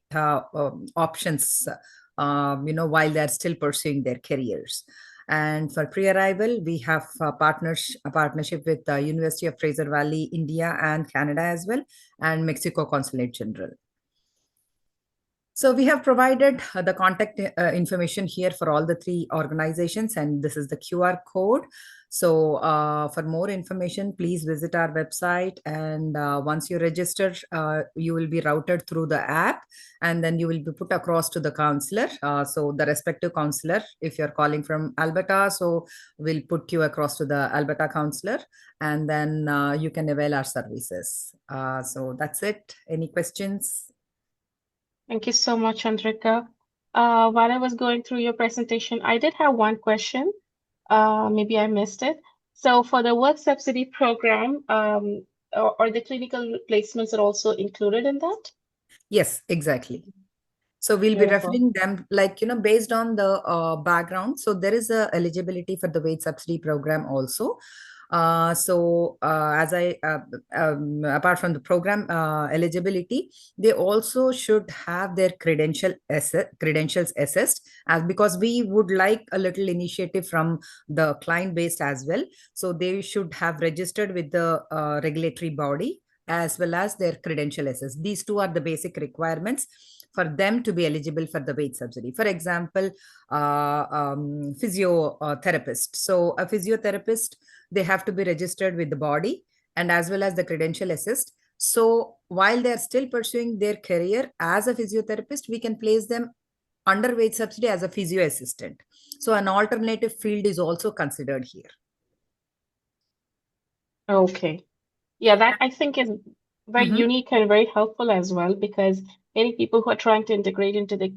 options while they're still pursuing their careers. And for pre-arrival, we have a partnership with the University of Fraser Valley, India and Canada as well, and Mexico Consulate General. So we have provided the contact information here for all the three organizations, and this is the QR code. So for more information, please visit our website. And once you register, you will be routed through the app, and then you will be put across to the counselor. So the respective counselor, if you're calling from Alberta, so we'll put you across to the Alberta counselor, and then you can avail our services. So that's it. Any questions? Thank you so much, Chandrika. While I was going through your presentation, I did have one question. Maybe I missed it. So for the work subsidy program, are the clinical placements are also included in that? Yes, exactly. So we'll be referring them based on the background. So there is a eligibility for the wage subsidy program also. As apart from the program eligibility, they also should have their credentials assessed, because we would like a little initiative from the client based as well. So they should have registered with the regulatory body as well as their credential assessed. These two are the basic requirements for them to be eligible for the wage subsidy. For example, physiotherapist. So a physiotherapist, they have to be registered with the body, and as well as the credential assist. So while they're still pursuing their career as a physiotherapist, we can place them under wage subsidy as a physio assistant. So an alternative field is also considered here. Okay. Yeah, that I think is very unique and very helpful as well, because many people who are trying to integrate into the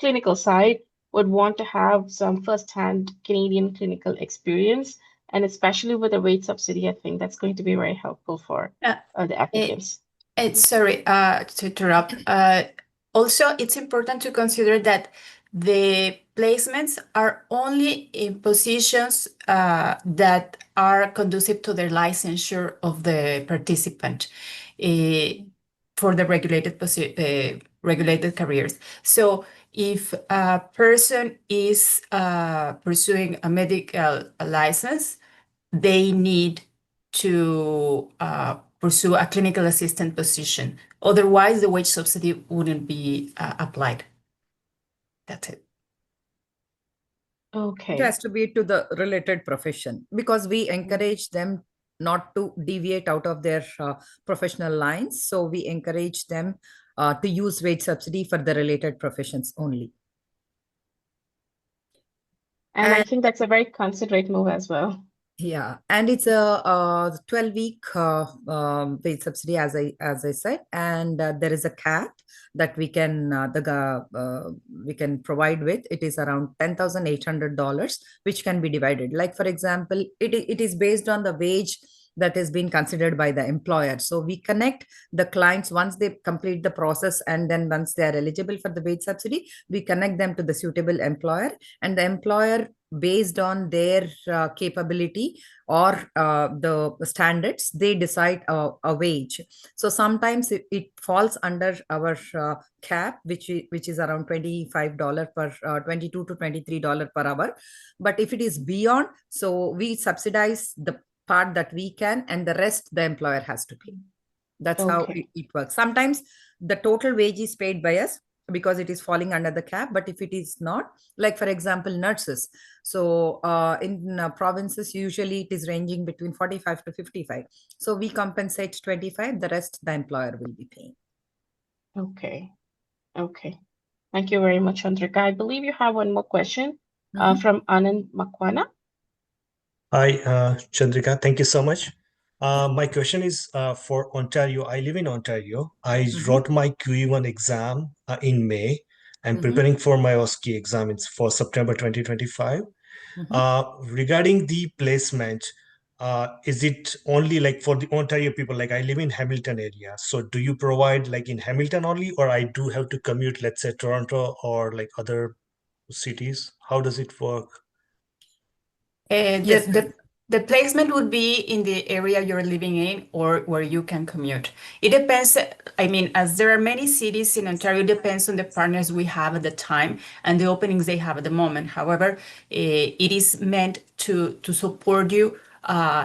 clinical side would want to have some first-hand Canadian clinical experience. And especially with the wage subsidy, I think that's going to be very helpful for the applicants. Sorry to interrupt. Also, it's important to consider that the placements are only in positions that are conducive to the licensure of the participant for the regulated careers. So if a person is pursuing a medical license, they need to pursue a clinical assistant position. Otherwise, the wage subsidy wouldn't be applied. That's it. Okay. It has to be to the related profession, because we encourage them not to deviate out of their professional lines. So we encourage them to use wage subsidy for the related professions only. And I think that's a very considerate move as well. Yeah, and it's a 12-week wage subsidy, as I said, and there is a cap that we can provide with. It is around $10,800, which can be divided. Like, for example, it is based on the wage that is being considered by the employer. So we connect the clients once they complete the process, and then once they are eligible for the wage subsidy, we connect them to the suitable employer, and the employer, based on their capability or the standards, they decide a wage. So sometimes it falls under our cap, which is around $25 per $22 to $23 per hour. But if it is beyond, so we subsidize the part that we can, and the rest the employer has to pay. That's how it works. Sometimes the total wage is paid by us because it is falling under the cap, but if it is not, like for example, nurses. So in provinces, usually it is ranging between 45 to 55. So we compensate 25, the rest the employer will be paying. Okay. Thank you very much, Chandrika. I believe you have one more question from Anand Makwana. Hi, Chandrika. Thank you so much. My question is for Ontario. I live in Ontario. I wrote my QE1 exam in May. I'm preparing for my OSCE exam for September 2025. Regarding the placement, is it only like for the Ontario people? Like I live in Hamilton area. So do you provide like in Hamilton only, or I do have to commute, let's say Toronto or like other cities? How does it work? The placement would be in the area you're living in or where you can commute. It depends. I mean, as there are many cities in Ontario, it depends on the partners we have at the time and the openings they have at the moment. However, it is meant to support you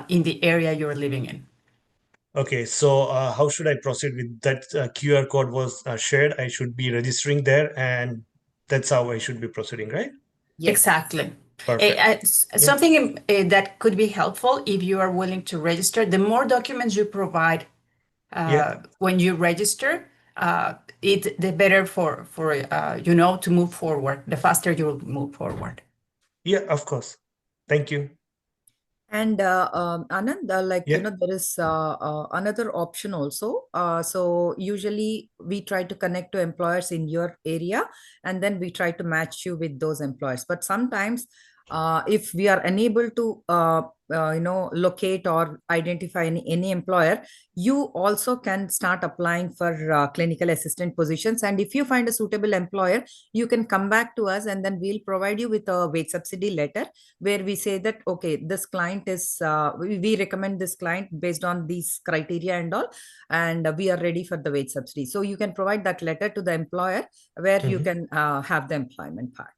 in the area you're living in. Okay, so how should I proceed with that? QR code was shared. I should be registering there, and that's how I should be proceeding, right? Yes. Exactly. Perfect. Something that could be helpful if you are willing to register, the more documents you provide when you register, the better for to move forward. The faster you'll move forward. Yeah, of course. Thank you. And Anand, there is another option also. So usually we try to connect to employers in your area, and then we try to match you with those employers. But sometimes if we are unable to locate or identify any employer, you also can start applying for clinical assistant positions. And if you find a suitable employer, you can come back to us, and then we'll provide you with a wage subsidy letter where we say that, okay, this client is, we recommend this client based on these criteria and all, and we are ready for the wage subsidy. So you can provide that letter to the employer where you can have the employment part.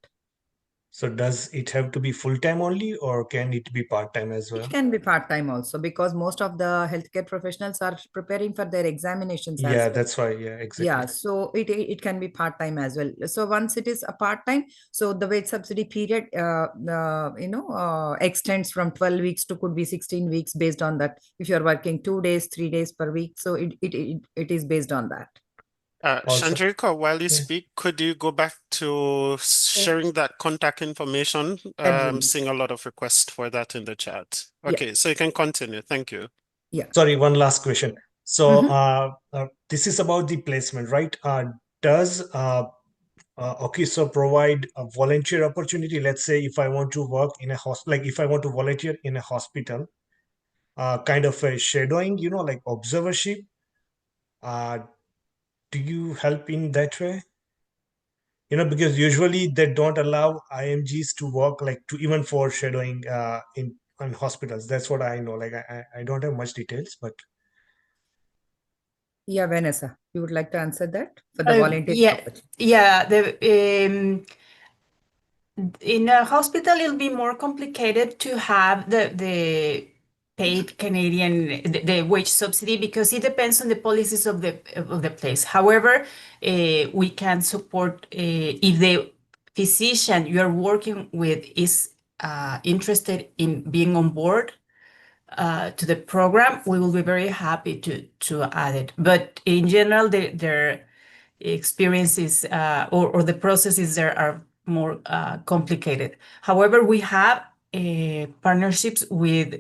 So does it have to be full-time only, or can it be part-time as well? It can be part-time also, because most of the healthcare professionals are preparing for their examinations as Yeah, well. that's why. Yeah, exactly. Yeah, so it can be part-time as well. So once it is a part-time, so the wage subsidy period extends from 12 weeks to could be 16 weeks, based on that. If you're working 2 days, 3 days per week, so it is based on that. Also, Chandrika, while you yeah. speak, could you go back to sharing that contact information? Definitely. Seeing a lot of requests for that in the chat. Yeah. Okay, so you can continue. Thank you. Yeah. Sorry, one last question. So this is about the placement, right? Does OCISO provide a volunteer opportunity? Let's say if I want to work in a hospital, like if I want to volunteer in a hospital, kind of a shadowing, like observership. Do you help in that way? Because usually they don't allow IMGs to work, like to even for shadowing in hospitals. That's what I know. Like I don't have much details, but Yeah, Vanessa, you would like to answer that for the volunteering opportunity? Yeah. In a hospital, it'll be more complicated to have the paid Canadian the wage subsidy, because it depends on the policies of the place. However, we can support if the physician you are working with is interested in being on board to the program, we will be very happy to add it. But in general, their experiences or the processes there are more complicated. However, we have partnerships with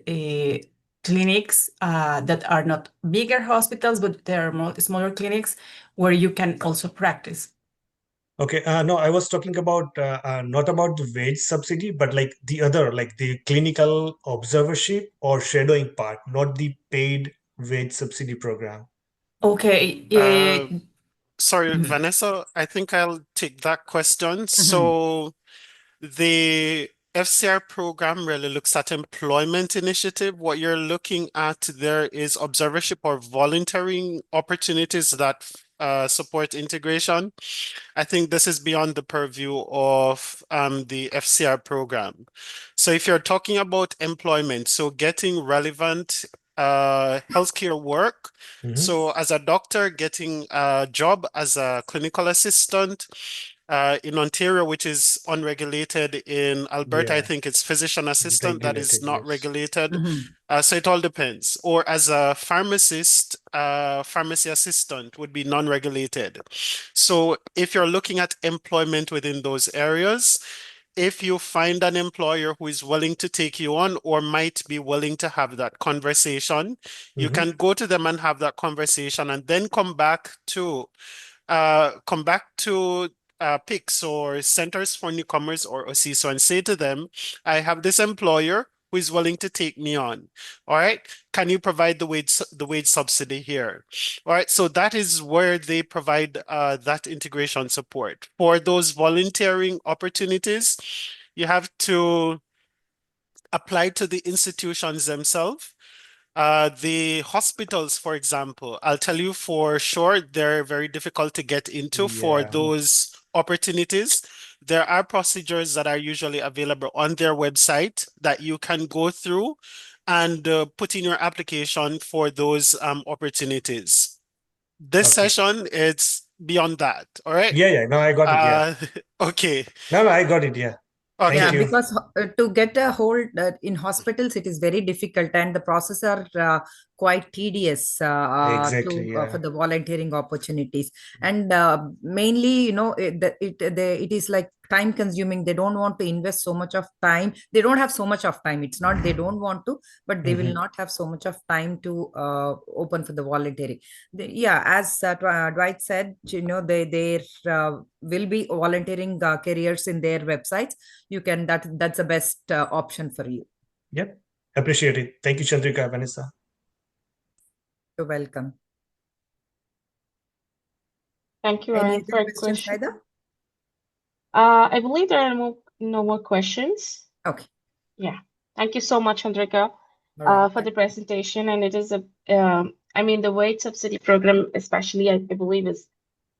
clinics that are not bigger hospitals, but they are more smaller clinics where you can also practice. okay. No, I was talking about not about the wage subsidy, but like the other, like the clinical observership or shadowing part, not the paid wage subsidy program. Okay. Sorry, Vanessa, I think I'll take that question. So the FCR program really looks at employment initiative. What you're looking at there is observership or volunteering opportunities that support integration. I think this is beyond the purview of the FCR program. So if you're talking about employment, so getting relevant healthcare work. So as a doctor, getting a job as a clinical assistant in Ontario, which is unregulated. In Alberta, I think it's physician assistant that is not regulated. So it all depends. Or as a pharmacist, pharmacy assistant would be non-regulated. So if you're looking at employment within those areas, if you find an employer who is willing to take you on or might be willing to have that conversation, you can go to them and have that conversation, and then come back to PICS or Centers for Newcomers or OCISO and say to them, I have this employer who is willing to take me on. All right. Can you provide the wage subsidy here? All right. So that is where they provide that integration support. For those volunteering opportunities, you have to apply to the institutions themselves. The hospitals, for example, I'll tell you for sure, they're very difficult to get into for those opportunities. There are procedures that are usually available on their website that you can go through and put in your application for those opportunities. This session, it's beyond that. All right. Yeah. No, I got it. Yeah. Okay. No, I got it. Yeah. Okay. Yeah, Thank you. because to get a hold in hospitals, it is very difficult, and the process are quite tedious Exactly, yeah. for the volunteering opportunities. And mainly, it is like time consuming. They don't want to invest so much of time. They don't have so much of time. It's not they don't want to, but they will not have so much of time to open for the volunteering. As Dwight said, there will be volunteering careers in their websites. You can that's the best option for you. Yep. Appreciate it. Thank you, Chandrika, Vanessa. You're welcome. Thank you, Any Aaron, other for a questions, question. Saida? I believe there are no more questions. Okay. Yeah. Thank you so much, Chandrika, for the presentation. And it is the wage subsidy program, especially, I believe, is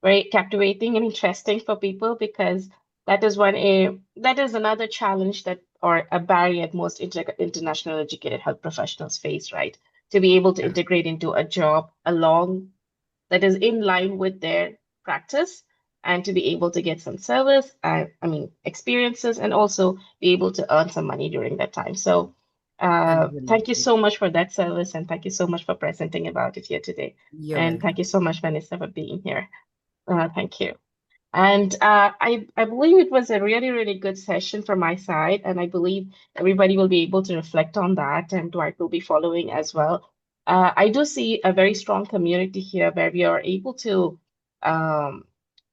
very captivating and interesting for people, because that is another challenge or a barrier most international educated health professionals face, right? To be able to integrate into a job that is in line with their practice, and to be able to get some service and experiences, and also be able to earn some money during that time. So thank you so much for that service, and thank you so much for presenting about it here today. You're And welcome. thank you so much, Vanessa, for being here. Thank you. And I believe it was a really, really good session from my side, and I believe everybody will be able to reflect on that, and Dwight will be following as well. I do see a very strong community here where we are able to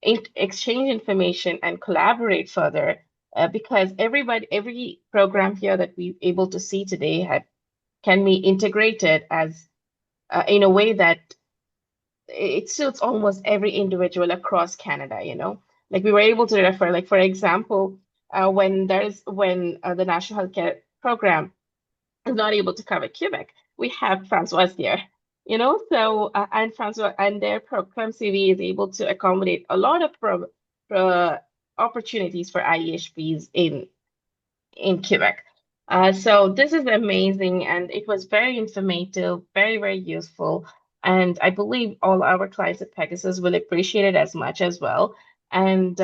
exchange information and collaborate further, because every program here that we're able to see today can be integrated as in a way that it suits almost every individual across Canada, Like we were able to refer, like for example, when the National Healthcare Program is not able to cover Quebec, we have Francois here, So and Francois and their program CV is able to accommodate a lot of opportunities for IEHPs in Quebec. So this is amazing, and it was very informative, very, very useful. And I believe all our clients at Pegasus will appreciate it as much as well. And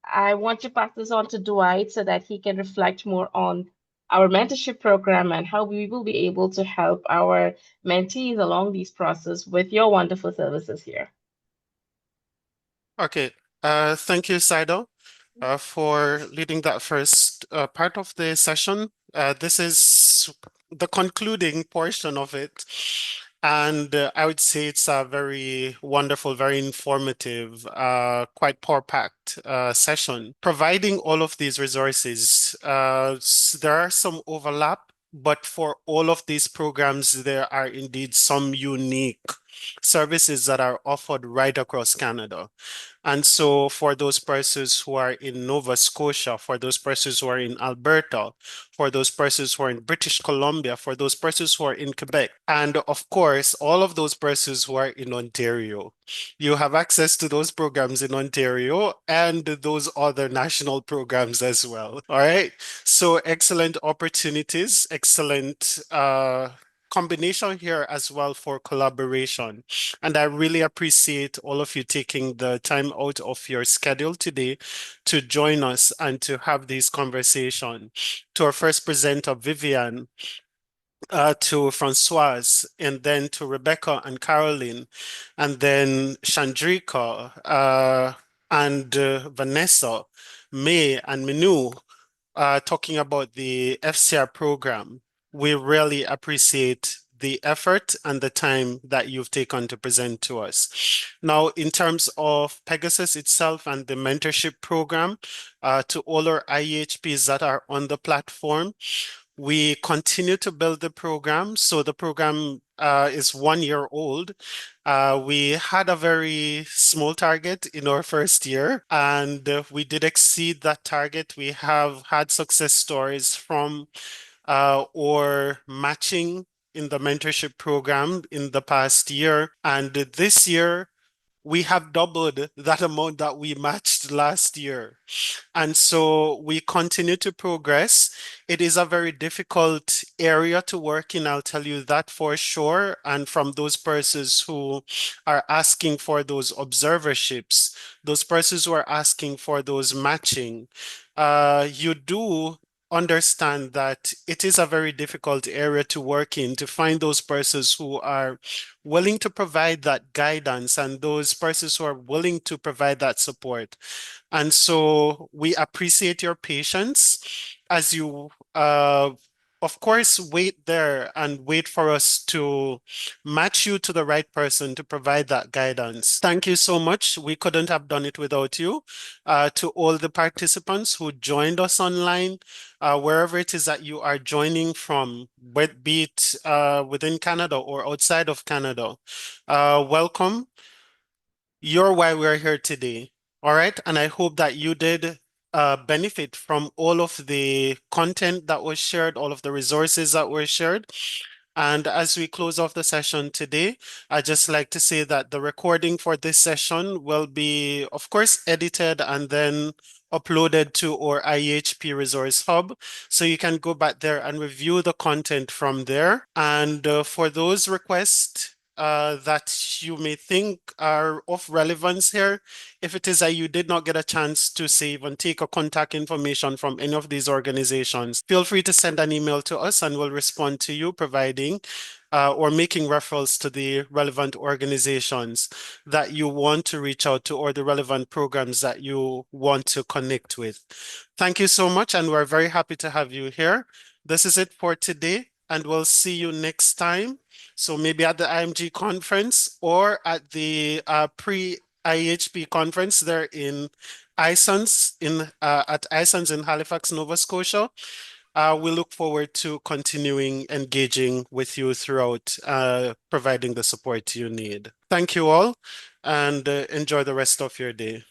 I want to pass this on to Dwight so that he can reflect more on our mentorship program and how we will be able to help our mentees along these process with your wonderful services here. Okay. Thank you, Saido, for leading that first part of the session. This is the concluding portion of it. And I would say it's a very wonderful, very informative, quite power-packed session. Providing all of these resources, there are some overlap, but for all of these programs, there are indeed some unique services that are offered right across Canada. And so for those persons who are in Nova Scotia, for those persons who are in Alberta, for those persons who are in British Columbia, for those persons who are in Quebec, and of course, all of those persons who are in Ontario, you have access to those programs in Ontario and those other national programs as well. All right. So excellent opportunities, excellent combination here as well for collaboration. And I really appreciate all of you taking the time out of your schedule today to join us and to have this conversation. To our first presenter, Vivian, to Francoise, and then to Rebecca and Caroline, and then Chandrika, and Vanessa, May, and Minu, talking about the FCR program. We really appreciate the effort and the time that you've taken to present to us. Now, in terms of Pegasus itself and the mentorship program, to all our IEHPs that are on the platform, we continue to build the program. So the program is 1 year old. We had a very small target in our first year, and we did exceed that target. We have had success stories from or matching in the mentorship program in the past year. And this year, we have doubled that amount that we matched last year. And so we continue to progress. It is a very difficult area to work in, I'll tell you that for sure. And from those persons who are asking for those observerships, those persons who are asking for those matching, you do understand that it is a very difficult area to work in, to find those persons who are willing to provide that guidance and those persons who are willing to provide that support. And so we appreciate your patience as you, of course, wait there and wait for us to match you to the right person to provide that guidance. Thank you so much. We couldn't have done it without you. To all the participants who joined us online, wherever it is that you are joining from, be it within Canada or outside of Canada, welcome. You're why we're here today. All right. And I hope that you did benefit from all of the content that was shared, all of the resources that were shared. And as we close off the session today, I'd just like to say that the recording for this session will be, of course, edited and then uploaded to our IEHP Resource Hub. So you can go back there and review the content from there. And for those requests that you may think are of relevance here, if it is that you did not get a chance to save and take a contact information from any of these organizations, feel free to send an email to us and we'll respond to you, providing or making reference to the relevant organizations that you want to reach out to or the relevant programs that you want to connect with. Thank you so much, and we're very happy to have you here. This is it for today, and we'll see you next time. So maybe at the IMG conference or at the pre-IHP conference there in ISANS at ISANS in Halifax, Nova Scotia. We look forward to continuing engaging with you throughout, providing the support you need. Thank you all, and enjoy the rest of your day.